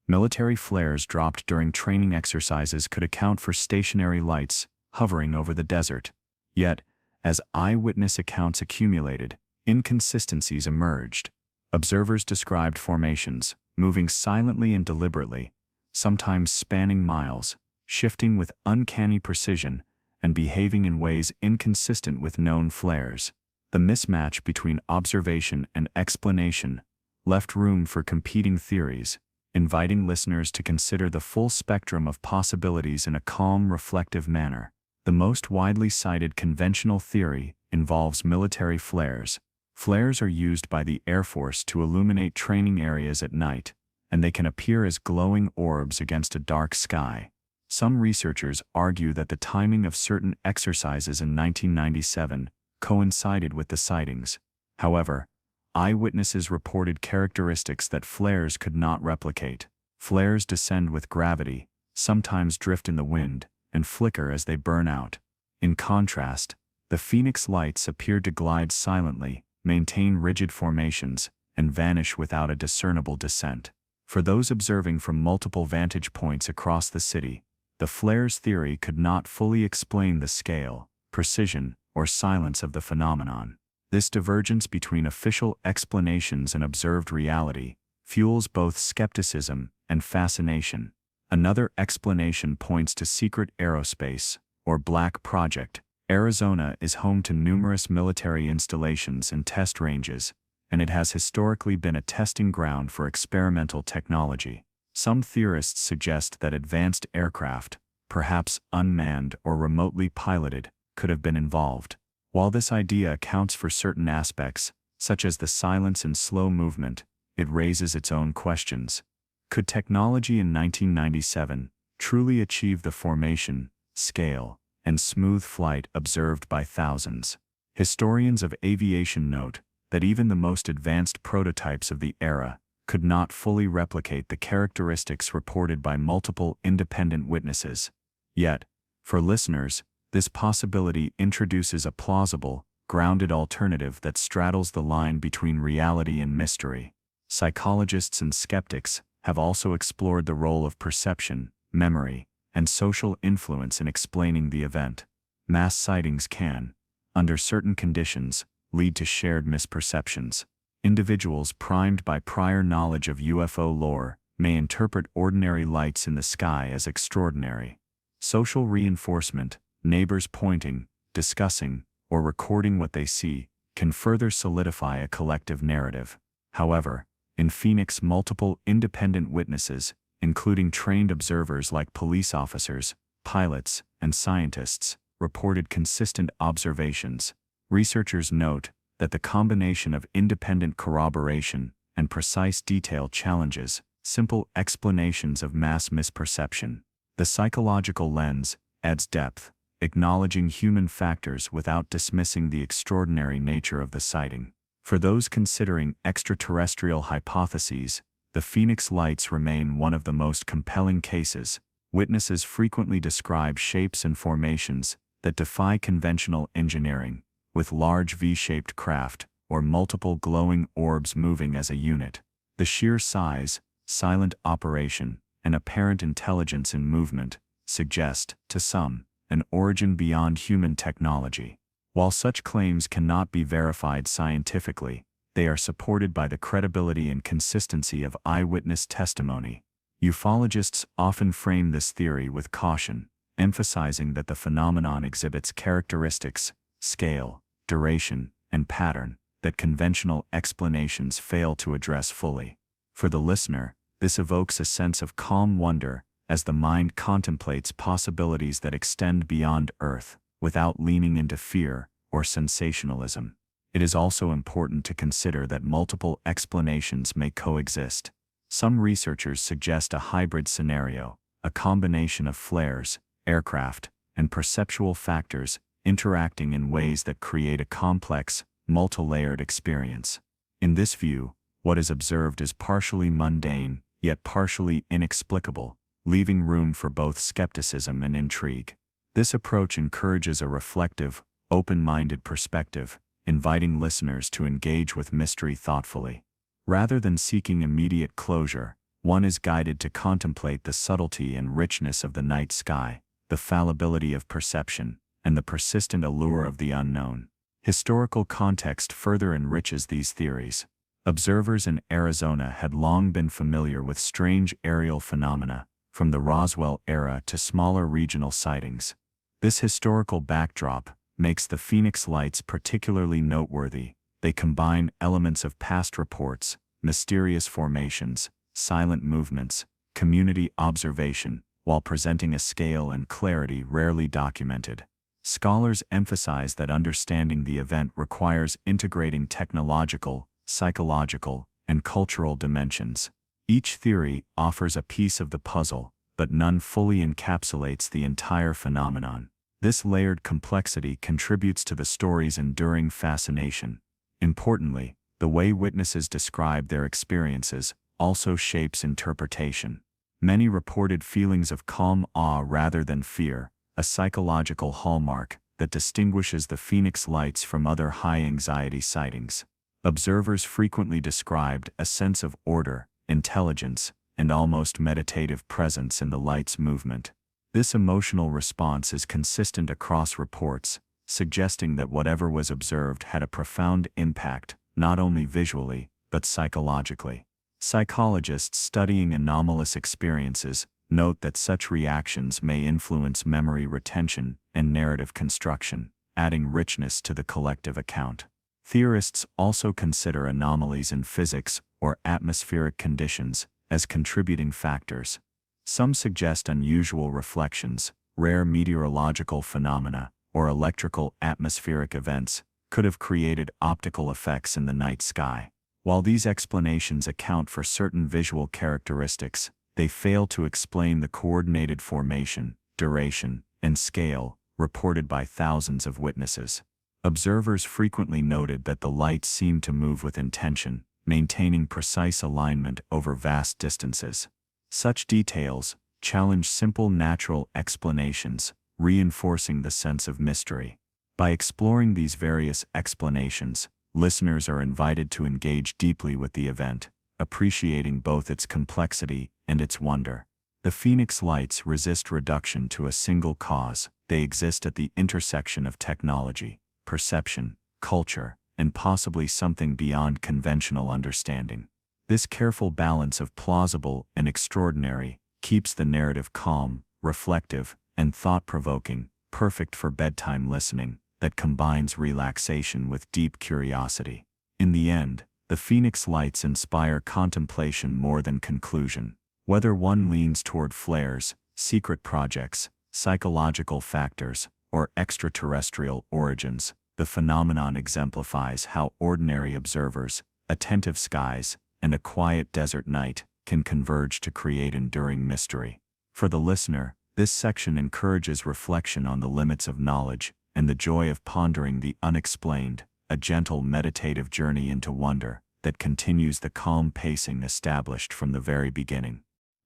Military flares dropped during training exercises could account for stationary lights hovering over the desert. Yet, as eyewitness accounts accumulated, inconsistencies emerged. Observers described formations, moving silently and deliberately, sometimes spanning miles, shifting with uncanny precision, and behaving in ways inconsistent with known flares. The mismatch between observation and explanation left room for competing theories, inviting listeners to consider the full spectrum of possibilities in a calm, reflective manner. The most widely cited conventional theory involves military flares. Flares are used by the Air Force to illuminate training areas at night, and they can appear as glowing orbs against a dark sky. Some researchers argue that the timing of certain exercises in 1997 coincided with the sightings. However, eyewitnesses reported characteristics that flares could not replicate. Flares descend with gravity, sometimes drift in the wind, and flicker as they burn out. In contrast, the Phoenix Lights appeared to glide silently, maintain rigid formations, and vanish without a discernible descent. For those observing from multiple vantage points across the city, the flares theory could not fully explain the scale, precision, or silence of the phenomenon. This divergence between official explanations and observed reality fuels both skepticism and fascination. Another explanation points to secret aerospace, or Black Project. Arizona is home to numerous military installations and test ranges, and it has historically been a testing ground for experimental technology. Some theorists suggest that advanced aircraft, perhaps unmanned or remotely piloted, could have been involved. While this idea accounts for certain aspects, such as the silence and slow movement, it raises its own questions. Could technology in 1997 truly achieve the formation, scale, and smooth flight observed by thousands? Historians of aviation note that even the most advanced prototypes of the era could not fully replicate the characteristics reported by multiple independent witnesses. Yet, for listeners, this possibility introduces a plausible, grounded alternative that straddles the line between reality and mystery. Psychologists and skeptics have also explored the role of perception, memory, and social influence in explaining the event. Mass sightings can, under certain conditions, lead to shared misperceptions. Individuals primed by prior knowledge of UFO lore may interpret ordinary lights in the sky as extraordinary. Social reinforcement, neighbors pointing, discussing, or recording what they see, can further solidify a collective narrative. However, in Phoenix, multiple independent witnesses, including trained observers like police officers, pilots, and scientists, reported consistent observations. Researchers note that the combination of independent corroboration and precise detail challenges simple explanations of mass misperception. The psychological lens adds depth, acknowledging human factors without dismissing the extraordinary nature of the sighting. For those considering extraterrestrial hypotheses, the Phoenix Lights remain one of the most compelling cases. Witnesses frequently describe shapes and formations that defy conventional engineering, with large V-shaped craft or multiple glowing orbs moving as a unit. The sheer size, silent operation, and apparent intelligence in movement suggest, to some, an origin beyond human technology. While such claims cannot be verified scientifically, they are supported by the credibility and consistency of eyewitness testimony. Ufologists often frame this theory with caution, emphasizing that the phenomenon exhibits characteristics, scale, duration, and pattern that conventional explanations fail to address fully. For the listener, this evokes a sense of calm wonder as the mind contemplates possibilities that extend beyond Earth, without leaning into fear or sensationalism. It is also important to consider that multiple explanations may coexist. Some researchers suggest a hybrid scenario, a combination of flares, aircraft, and perceptual factors interacting in ways that create a complex, multi-layered experience. In this view, what is observed is partially mundane, yet partially inexplicable, leaving room for both skepticism and intrigue. This approach encourages a reflective, open-minded perspective, inviting listeners to engage with mystery thoughtfully. Rather than seeking immediate closure, one is guided to contemplate the subtlety and richness of the night sky, the fallibility of perception, and the persistent allure of the unknown. Historical context further enriches these theories. Observers in Arizona had long been familiar with strange aerial phenomena, from the Roswell era to smaller regional sightings. This historical backdrop makes the Phoenix Lights particularly noteworthy. They combine elements of past reports, mysterious formations, silent movements, community observation, while presenting a scale and clarity rarely documented. Scholars emphasize that understanding the event requires integrating technological, psychological, and cultural dimensions. Each theory offers a piece of the puzzle, but none fully encapsulates the entire phenomenon. This layered complexity contributes to the story's enduring fascination. Importantly, the way witnesses describe their experiences also shapes interpretation. Many reported feelings of calm awe rather than fear, a psychological hallmark that distinguishes the Phoenix Lights from other high-anxiety sightings. Observers frequently described a sense of order, intelligence, and almost meditative presence in the light's movement. This emotional response is consistent across reports, suggesting that whatever was observed had a profound impact, not only visually, but psychologically. Psychologists studying anomalous experiences note that such reactions may influence memory retention and narrative construction, adding richness to the collective account. Theorists also consider anomalies in physics or atmospheric conditions as contributing factors. Some suggest unusual reflections, rare meteorological phenomena, or electrical atmospheric events could have created optical effects in the night sky. While these explanations account for certain visual characteristics, they fail to explain the coordinated formation, duration, and scale reported by thousands of witnesses. Observers frequently noted that the lights seemed to move with intention, maintaining precise alignment over vast distances. Such details challenge simple natural explanations, reinforcing the sense of mystery. By exploring these various explanations, listeners are invited to engage deeply with the event, appreciating both its complexity and its wonder. The Phoenix Lights resist reduction to a single cause. They exist at the intersection of technology, perception, culture, and possibly something beyond conventional understanding. This careful balance of plausible and extraordinary keeps the narrative calm, reflective, and thought-provoking, perfect for bedtime listening that combines relaxation with deep curiosity. In the end, the Phoenix Lights inspire contemplation more than conclusion. Whether one leans toward flares, secret projects, psychological factors, or extraterrestrial origins, the phenomenon exemplifies how ordinary observers, attentive skies, and a quiet desert night can converge to create enduring mystery. For the listener, this section encourages reflection on the limits of knowledge and the joy of pondering the unexplained, a gentle meditative journey into wonder that continues the calm pacing established from the very beginning.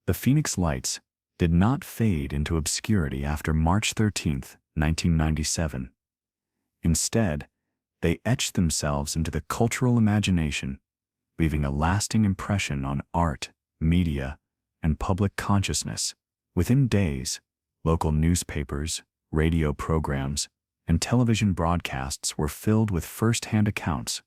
The Phoenix Lights did not fade into obscurity after March 13, 1997. Instead, they etched themselves into the cultural imagination, leaving a lasting impression on art, media, and public consciousness. Within days, local newspapers, radio programs, and television broadcasts were filled with first-hand accounts,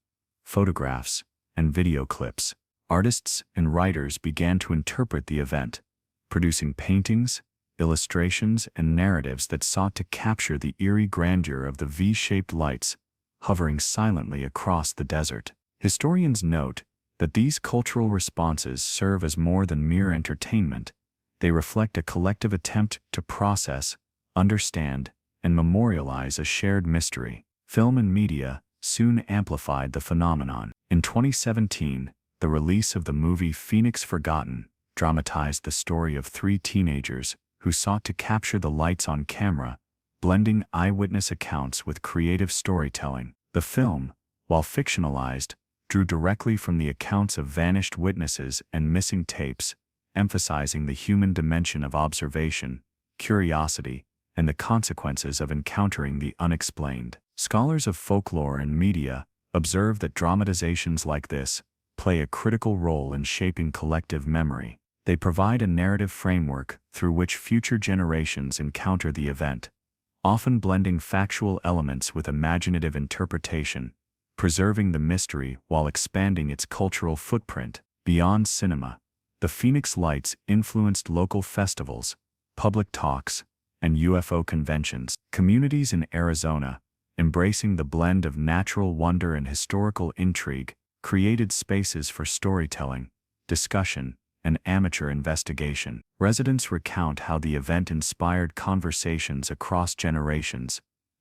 photographs, and video clips. Artists and writers began to interpret the event, producing paintings, illustrations, and narratives that sought to capture the eerie grandeur of the V-shaped lights hovering silently across the desert. Historians note that these cultural responses serve as more than mere entertainment. They reflect a collective attempt to process, understand, and memorialize a shared mystery. Film and media soon amplified the phenomenon. In 2017, the release of the movie Phoenix Forgotten dramatized the story of three teenagers who sought to capture the lights on camera, blending eyewitness accounts with creative storytelling. The film, while fictionalized, drew directly from the accounts of vanished witnesses and missing tapes, emphasizing the human dimension of observation, curiosity, and the consequences of encountering the unexplained. Scholars of folklore and media observe that dramatizations like this play a critical role in shaping collective memory. They provide a narrative framework through which future generations encounter the event, often blending factual elements with imaginative interpretation, preserving the mystery while expanding its cultural footprint. Beyond cinema, the Phoenix Lights influenced local festivals, public talks, and UFO conventions. Communities in Arizona, embracing the blend of natural wonder and historical intrigue, created spaces for storytelling, discussion, and amateur investigation. Residents recount how the event inspired conversations across generations,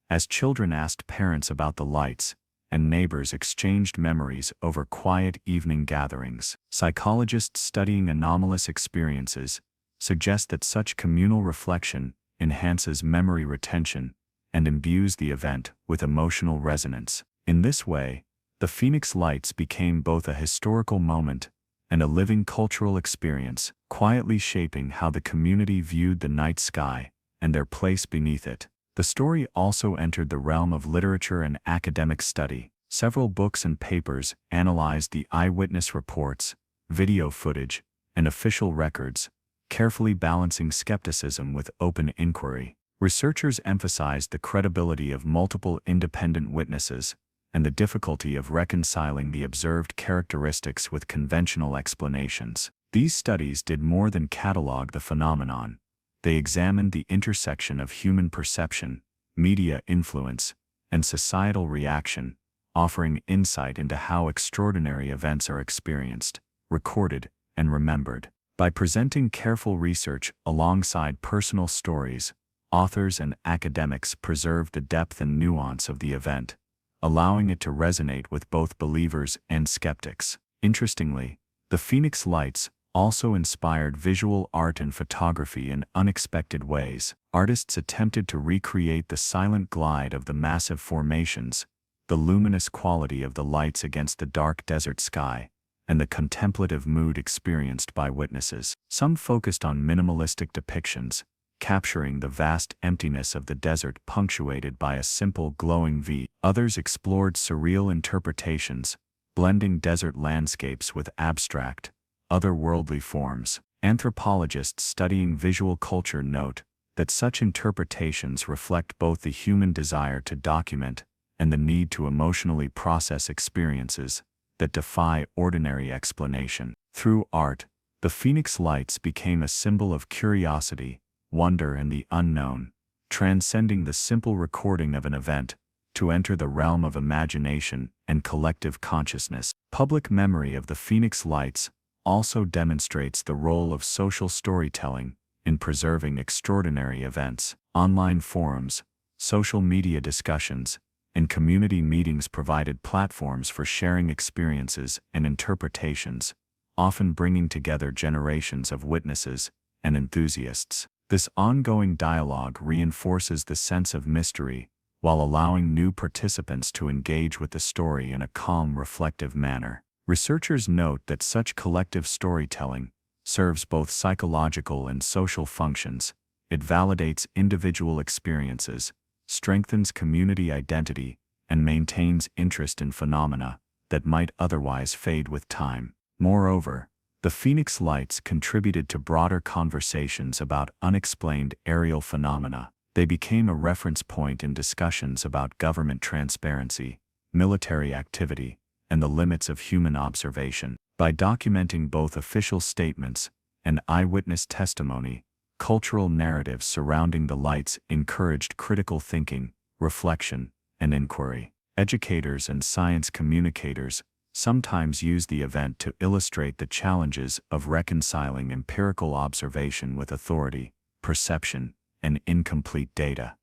as children asked parents about the lights, and neighbors exchanged memories over quiet evening gatherings. Psychologists studying anomalous experiences suggest that such communal reflection enhances memory retention and imbues the event with emotional resonance. In this way, the Phoenix Lights became both a historical moment and a living cultural experience, quietly shaping how the community viewed the night sky and their place beneath it. The story also entered the realm of literature and academic study. Several books and papers analyzed the eyewitness reports, video footage, and official records, carefully balancing skepticism with open inquiry. Researchers emphasized the credibility of multiple independent witnesses and the difficulty of reconciling the observed characteristics with conventional explanations. These studies did more than catalog the phenomenon. They examined the intersection of human perception, media influence, and societal reaction, offering insight into how extraordinary events are experienced, recorded, and remembered. By presenting careful research alongside personal stories, authors and academics preserve the depth and nuance of the event, allowing it to resonate with both believers and skeptics. Interestingly, the Phoenix Lights also inspired visual art and photography in unexpected ways. Artists attempted to recreate the silent glide of the massive formations, the luminous quality of the lights against the dark desert sky, and the contemplative mood experienced by witnesses. Some focused on minimalistic depictions, capturing the vast emptiness of the desert punctuated by a simple glowing V. Others explored surreal interpretations, blending desert landscapes with abstract, otherworldly forms. Anthropologists studying visual culture note that such interpretations reflect both the human desire to document and the need to emotionally process experiences that defy ordinary explanation. Through art, the Phoenix Lights became a symbol of curiosity, wonder, and the unknown, transcending the simple recording of an event to enter the realm of imagination and collective consciousness. Public memory of the Phoenix Lights also demonstrates the role of social storytelling in preserving extraordinary events. Online forums, social media discussions, and community meetings provided platforms for sharing experiences and interpretations, often bringing together generations of witnesses and enthusiasts. This ongoing dialogue reinforces the sense of mystery while allowing new participants to engage with the story in a calm, reflective manner. Researchers note that such collective storytelling serves both psychological and social functions. It validates individual experiences, strengthens community identity, and maintains interest in phenomena that might otherwise fade with time. Moreover, the Phoenix Lights contributed to broader conversations about unexplained aerial phenomena. They became a reference point in discussions about government transparency, military activity, and the limits of human observation. By documenting both official statements and eyewitness testimony, cultural narratives surrounding the lights encouraged critical thinking, reflection, and inquiry. Educators and science communicators sometimes use the event to illustrate the challenges of reconciling empirical observation with authority, perception, and incomplete data.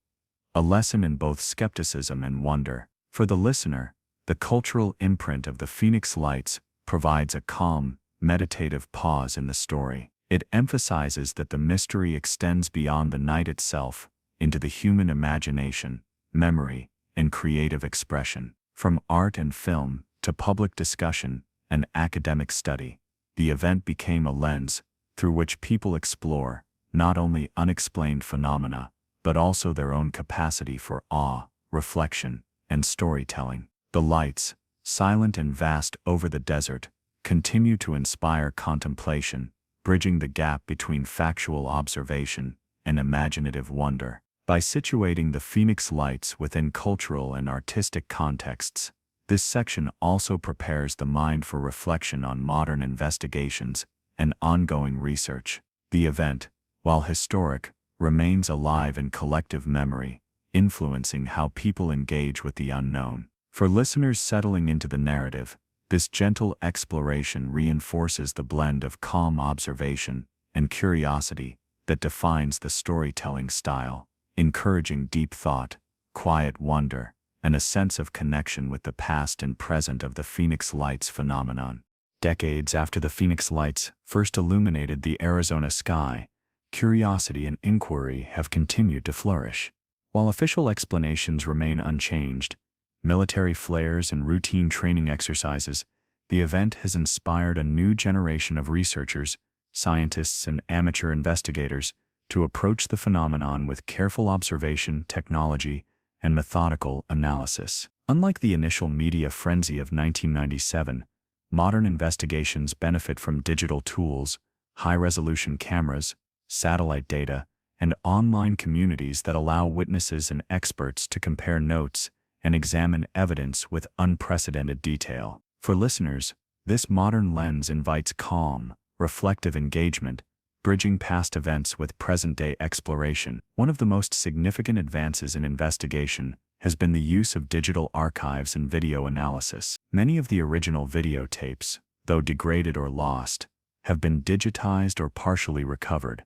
A lesson in both skepticism and wonder. For the listener, the cultural imprint of the Phoenix Lights provides a calm, meditative pause in the story. It emphasizes that the mystery extends beyond the night itself, into the human imagination, memory, and creative expression. From art and film to public discussion and academic study, the event became a lens through which people explore not only unexplained phenomena, but also their own capacity for awe, reflection, and storytelling. The lights, silent and vast over the desert, continue to inspire contemplation, bridging the gap between factual observation and imaginative wonder. By situating the Phoenix Lights within cultural and artistic contexts, this section also prepares the mind for reflection on modern investigations and ongoing research. The event, while historic, remains alive in collective memory, influencing how people engage with the unknown. For listeners settling into the narrative, this gentle exploration reinforces the blend of calm observation and curiosity that defines the storytelling style, encouraging deep thought, quiet wonder, and a sense of connection with the past and present of the Phoenix Lights phenomenon. Decades after the Phoenix Lights first illuminated the Arizona sky, curiosity and inquiry have continued to flourish. While official explanations remain unchanged, military flares and routine training exercises, the event has inspired a new generation of researchers, scientists, and amateur investigators to approach the phenomenon with careful observation, technology, and methodical analysis. Unlike the initial media frenzy of 1997, modern investigations benefit from digital tools, high-resolution cameras, satellite data, and online communities that allow witnesses and experts to compare notes and examine evidence with unprecedented detail. For listeners, this modern lens invites calm, reflective engagement, bridging past events with present-day exploration. One of the most significant advances in investigation has been the use of digital archives and video analysis. Many of the original videotapes, though degraded or lost, have been digitized or partially recovered,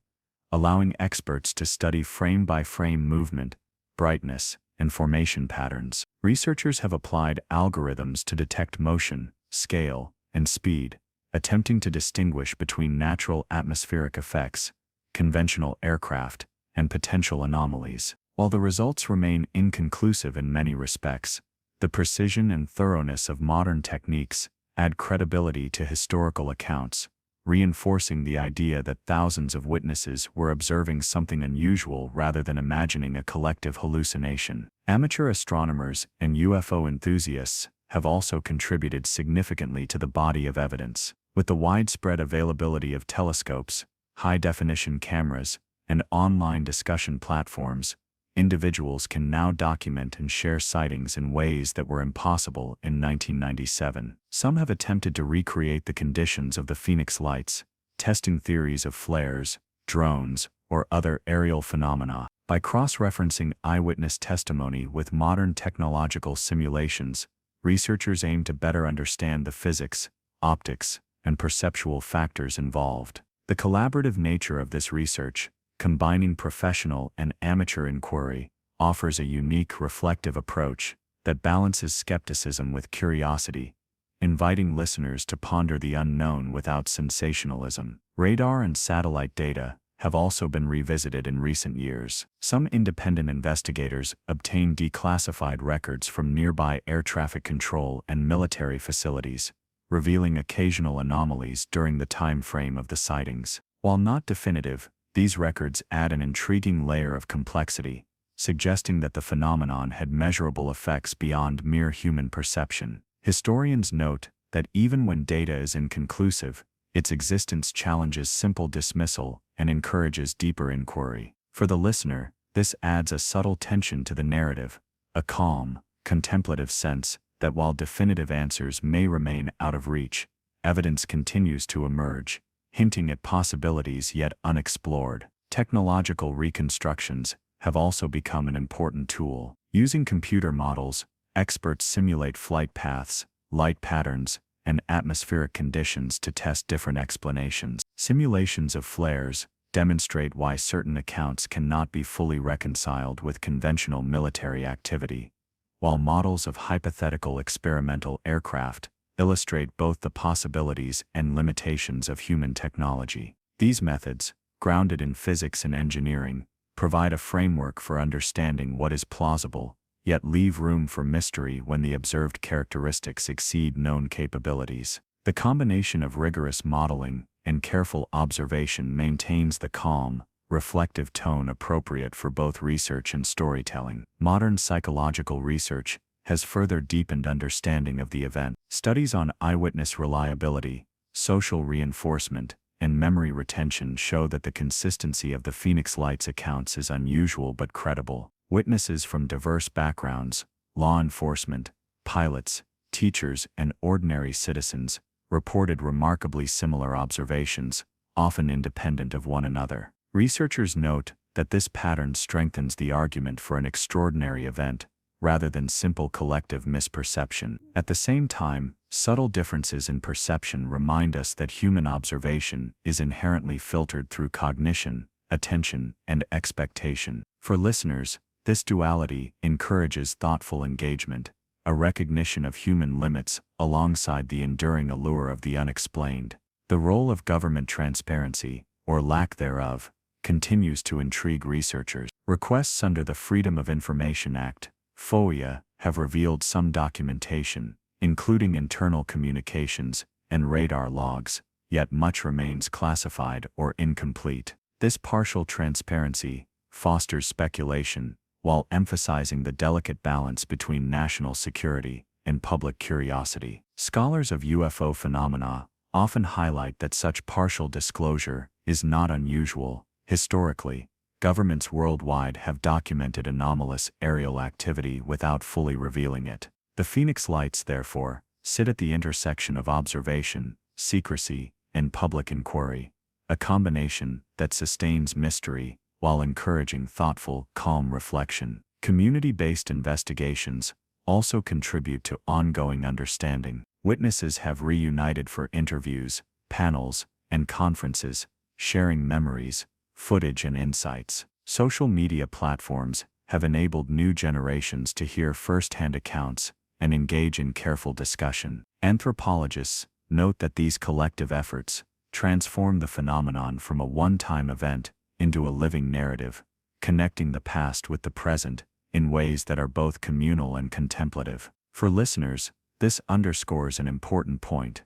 allowing experts to study frame-by-frame movement, brightness, and formation patterns. Researchers have applied algorithms to detect motion, scale, and speed, attempting to distinguish between natural atmospheric effects, conventional aircraft, and potential anomalies. While the results remain inconclusive in many respects, the precision and thoroughness of modern techniques add credibility to historical accounts, reinforcing the idea that thousands of witnesses were observing something unusual rather than imagining a collective hallucination. Amateur astronomers and UFO enthusiasts have also contributed significantly to the body of evidence. With the widespread availability of telescopes, high-definition cameras, and online discussion platforms, individuals can now document and share sightings in ways that were impossible in 1997. Some have attempted to recreate the conditions of the Phoenix Lights, testing theories of flares, drones, or other aerial phenomena. By cross-referencing eyewitness testimony with modern technological simulations, researchers aim to better understand the physics, optics, and perceptual factors involved. The collaborative nature of this research, combining professional and amateur inquiry, offers a unique reflective approach that balances skepticism with curiosity, inviting listeners to ponder the unknown without sensationalism. Radar and satellite data have also been revisited in recent years. Some independent investigators obtained declassified records from nearby air traffic control and military facilities, revealing occasional anomalies during the time frame of the sightings. While not definitive, these records add an intriguing layer of complexity, suggesting that the phenomenon had measurable effects beyond mere human perception. Historians note that even when data is inconclusive, its existence challenges simple dismissal and encourages deeper inquiry. For the listener, this adds a subtle tension to the narrative, a calm, contemplative sense that while definitive answers may remain out of reach, evidence continues to emerge, hinting at possibilities yet unexplored. Technological reconstructions have also become an important tool. Using computer models, experts simulate flight paths, light patterns, and atmospheric conditions to test different explanations. Simulations of flares demonstrate why certain accounts cannot be fully reconciled with conventional military activity, while models of hypothetical experimental aircraft illustrate both the possibilities and limitations of human technology. These methods, grounded in physics and engineering, provide a framework for understanding what is plausible, yet leave room for mystery when the observed characteristics exceed known capabilities. The combination of rigorous modeling and careful observation maintains the calm, reflective tone appropriate for both research and storytelling. Modern psychological research has further deepened understanding of the event. Studies on eyewitness reliability, social reinforcement, and memory retention show that the consistency of the Phoenix Lights accounts is unusual but credible. Witnesses from diverse backgrounds, law enforcement, pilots, teachers, and ordinary citizens, reported remarkably similar observations, often independent of one another. Researchers note that this pattern strengthens the argument for an extraordinary event, rather than simple collective misperception. At the same time, subtle differences in perception remind us that human observation is inherently filtered through cognition, attention, and expectation. For listeners, this duality encourages thoughtful engagement, a recognition of human limits alongside the enduring allure of the unexplained. The role of government transparency, or lack thereof, continues to intrigue researchers. Requests under the Freedom of Information Act, FOIA, have revealed some documentation, including internal communications and radar logs, yet much remains classified or incomplete. This partial transparency fosters speculation, while emphasizing the delicate balance between national security and public curiosity. Scholars of UFO phenomena often highlight that such partial disclosure is not unusual. Historically, governments worldwide have documented anomalous aerial activity without fully revealing it. The Phoenix Lights, therefore, sit at the intersection of observation, secrecy, and public inquiry, a combination that sustains mystery while encouraging thoughtful, calm reflection. Community-based investigations also contribute to ongoing understanding. Witnesses have reunited for interviews, panels, and conferences, sharing memories, footage, and insights. Social media platforms have enabled new generations to hear first-hand accounts and engage in careful discussion. Anthropologists note that these collective efforts transform the phenomenon from a one-time event into a living narrative, connecting the past with the present in ways that are both communal and contemplative. For listeners, this underscores an important point.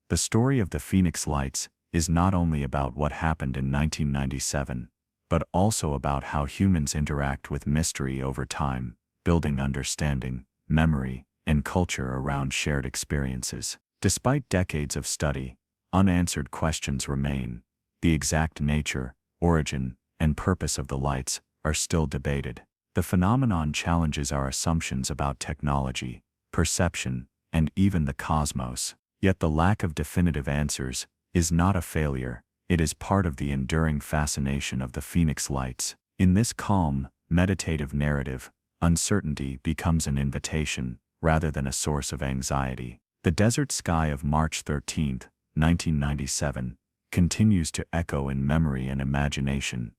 The story of the Phoenix Lights is not only about what happened in 1997, but also about how humans interact with mystery over time, building understanding, memory, and culture around shared experiences. Despite decades of study, unanswered questions remain. The exact nature, origin, and purpose of the lights are still debated. The phenomenon challenges our assumptions about technology, perception, and even the cosmos. Yet the lack of definitive answers is not a failure. It is part of the enduring fascination of the Phoenix Lights. In this calm, meditative narrative, uncertainty becomes an invitation rather than a source of anxiety. The desert sky of March 13, 1997, continues to echo in memory and imagination,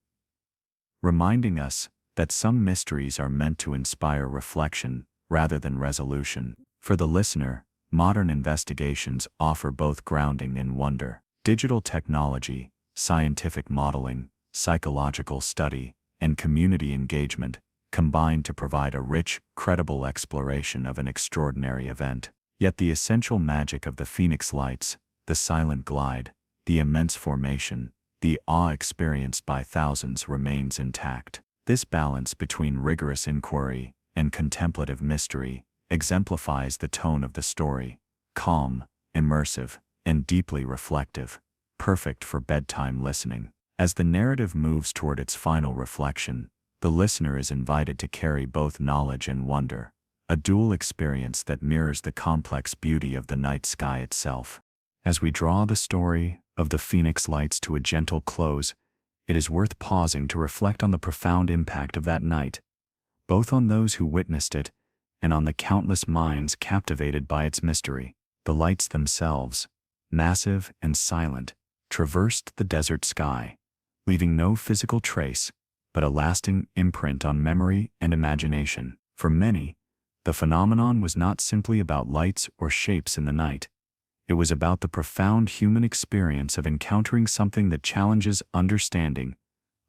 reminding us that some mysteries are meant to inspire reflection rather than resolution. For the listener, modern investigations offer both grounding and wonder. Digital technology, scientific modeling, psychological study, and community engagement combine to provide a rich, credible exploration of an extraordinary event. Yet the essential magic of the Phoenix Lights, the silent glide, the immense formation, the awe experienced by thousands remains intact. This balance between rigorous inquiry and contemplative mystery exemplifies the tone of the story: calm, immersive, and deeply reflective, perfect for bedtime listening. As the narrative moves toward its final reflection, the listener is invited to carry both knowledge and wonder, a dual experience that mirrors the complex beauty of the night sky itself. As we draw the story of the Phoenix Lights to a gentle close, it is worth pausing to reflect on the profound impact of that night, both on those who witnessed it and on the countless minds captivated by its mystery. The lights themselves, massive and silent, traversed the desert sky, leaving no physical trace, but a lasting imprint on memory and imagination. For many, the phenomenon was not simply about lights or shapes in the night. It was about the profound human experience of encountering something that challenges understanding,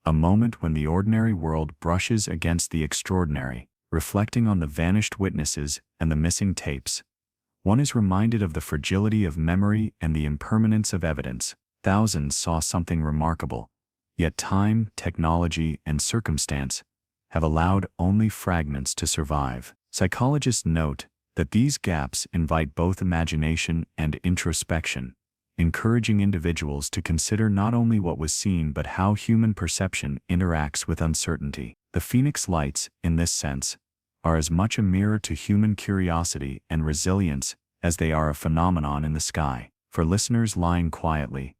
a moment when the ordinary world brushes against the extraordinary. Reflecting on the vanished witnesses and the missing tapes, one is reminded of the fragility of memory and the impermanence of evidence. Thousands saw something remarkable, yet time, technology, and circumstance have allowed only fragments to survive. Psychologists note that these gaps invite both imagination and introspection, encouraging individuals to consider not only what was seen but how human perception interacts with uncertainty. The Phoenix Lights, in this sense, are as much a mirror to human curiosity and resilience as they are a phenomenon in the sky. For listeners lying quietly,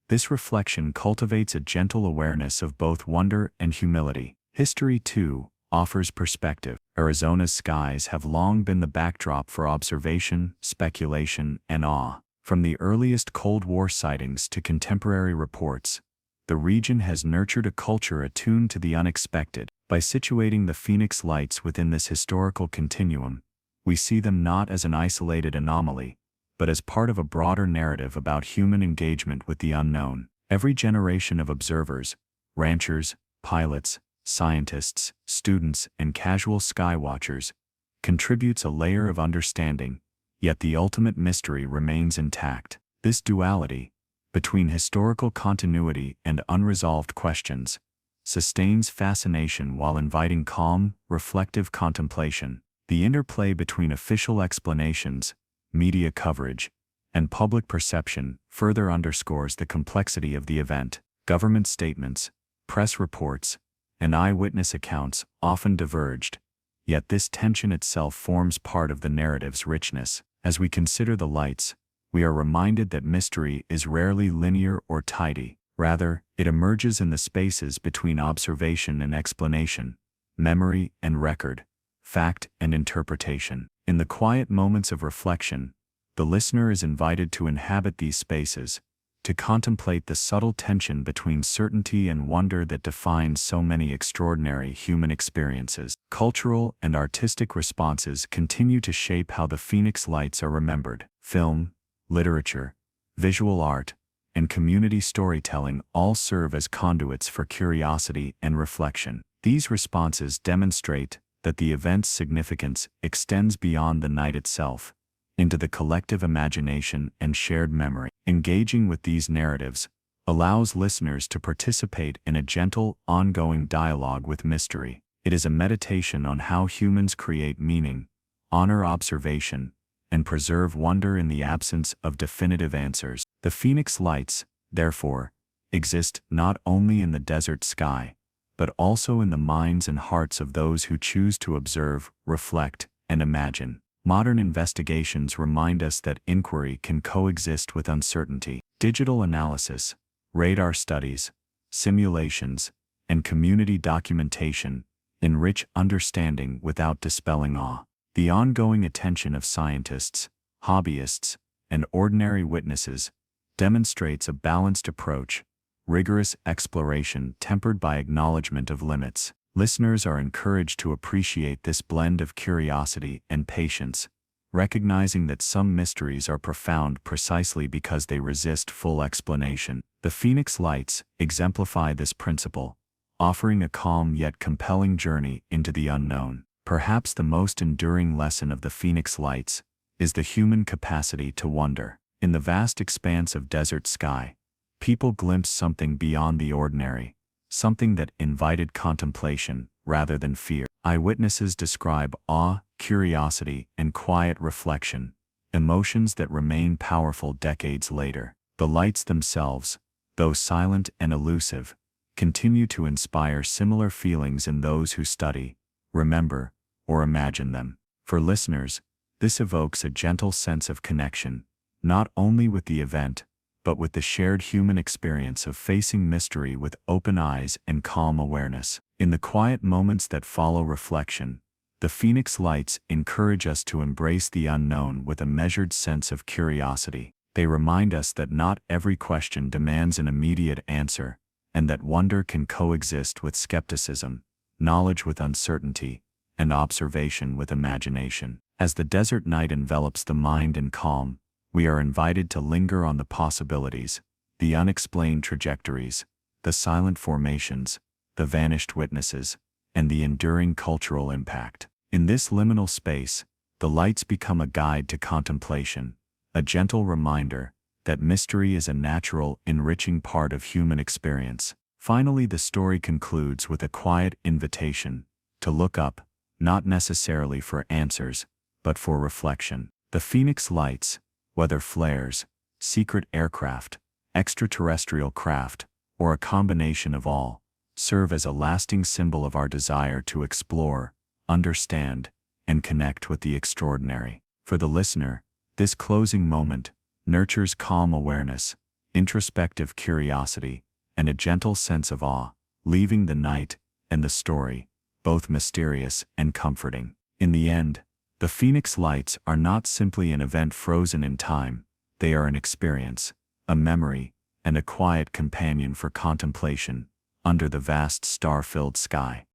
this reflection cultivates a gentle awareness of both wonder and humility. History, too, offers perspective. Arizona's skies have long been the backdrop for observation, speculation, and awe. From the earliest Cold War sightings to contemporary reports, the region has nurtured a culture attuned to the unexpected. By situating the Phoenix Lights within this historical continuum, we see them not as an isolated anomaly, but as part of a broader narrative about human engagement with the unknown. Every generation of observers, ranchers, pilots, scientists, students, and casual skywatchers, contributes a layer of understanding, yet the ultimate mystery remains intact. This duality, between historical continuity and unresolved questions, sustains fascination while inviting calm, reflective contemplation. The interplay between official explanations, media coverage, and public perception further underscores the complexity of the event. Government statements, press reports, and eyewitness accounts often diverged, yet this tension itself forms part of the narrative's richness. As we consider the lights, we are reminded that mystery is rarely linear or tidy. Rather, it emerges in the spaces between observation and explanation, memory and record, fact and interpretation. In the quiet moments of reflection, the listener is invited to inhabit these spaces, to contemplate the subtle tension between certainty and wonder that defines so many extraordinary human experiences. Cultural and artistic responses continue to shape how the Phoenix Lights are remembered. Film, literature, visual art, and community storytelling all serve as conduits for curiosity and reflection. These responses demonstrate that the event's significance extends beyond the night itself, into the collective imagination and shared memory. Engaging with these narratives allows listeners to participate in a gentle, ongoing dialogue with mystery. It is a meditation on how humans create meaning, honor observation, and preserve wonder in the absence of definitive answers. The Phoenix Lights, therefore, exist not only in the desert sky, but also in the minds and hearts of those who choose to observe, reflect, and imagine. Modern investigations remind us that inquiry can coexist with uncertainty. Digital analysis, radar studies, simulations, and community documentation enrich understanding without dispelling awe. The ongoing attention of scientists, hobbyists, and ordinary witnesses demonstrates a balanced approach, rigorous exploration tempered by acknowledgement of limits. Listeners are encouraged to appreciate this blend of curiosity and patience, recognizing that some mysteries are profound precisely because they resist full explanation. The Phoenix Lights exemplify this principle, offering a calm yet compelling journey into the unknown. Perhaps the most enduring lesson of the Phoenix Lights is the human capacity to wonder. In the vast expanse of desert sky, people glimpse something beyond the ordinary, something that invited contemplation rather than fear. Eyewitnesses describe awe, curiosity, and quiet reflection, emotions that remain powerful decades later. The lights themselves, though silent and elusive, continue to inspire similar feelings in those who study, remember, or imagine them. For listeners, this evokes a gentle sense of connection, not only with the event, but with the shared human experience of facing mystery with open eyes and calm awareness. In the quiet moments that follow reflection, the Phoenix Lights encourage us to embrace the unknown with a measured sense of curiosity. They remind us that not every question demands an immediate answer, and that wonder can coexist with skepticism, knowledge with uncertainty, and observation with imagination. As the desert night envelops the mind in calm, we are invited to linger on the possibilities, the unexplained trajectories, the silent formations, the vanished witnesses, and the enduring cultural impact. In this liminal space, the lights become a guide to contemplation, a gentle reminder that mystery is a natural, enriching part of human experience. Finally, the story concludes with a quiet invitation to look up, not necessarily for answers, but for reflection. The Phoenix Lights, whether flares, secret aircraft, extraterrestrial craft, or a combination of all, serve as a lasting symbol of our desire to explore, understand, and connect with the extraordinary. For the listener, this closing moment nurtures calm awareness, introspective curiosity, and a gentle sense of awe, leaving the night and the story both mysterious and comforting. In the end, the Phoenix Lights are not simply an event frozen in time, they are an experience, a memory, and a quiet companion for contemplation under the vast star-filled sky.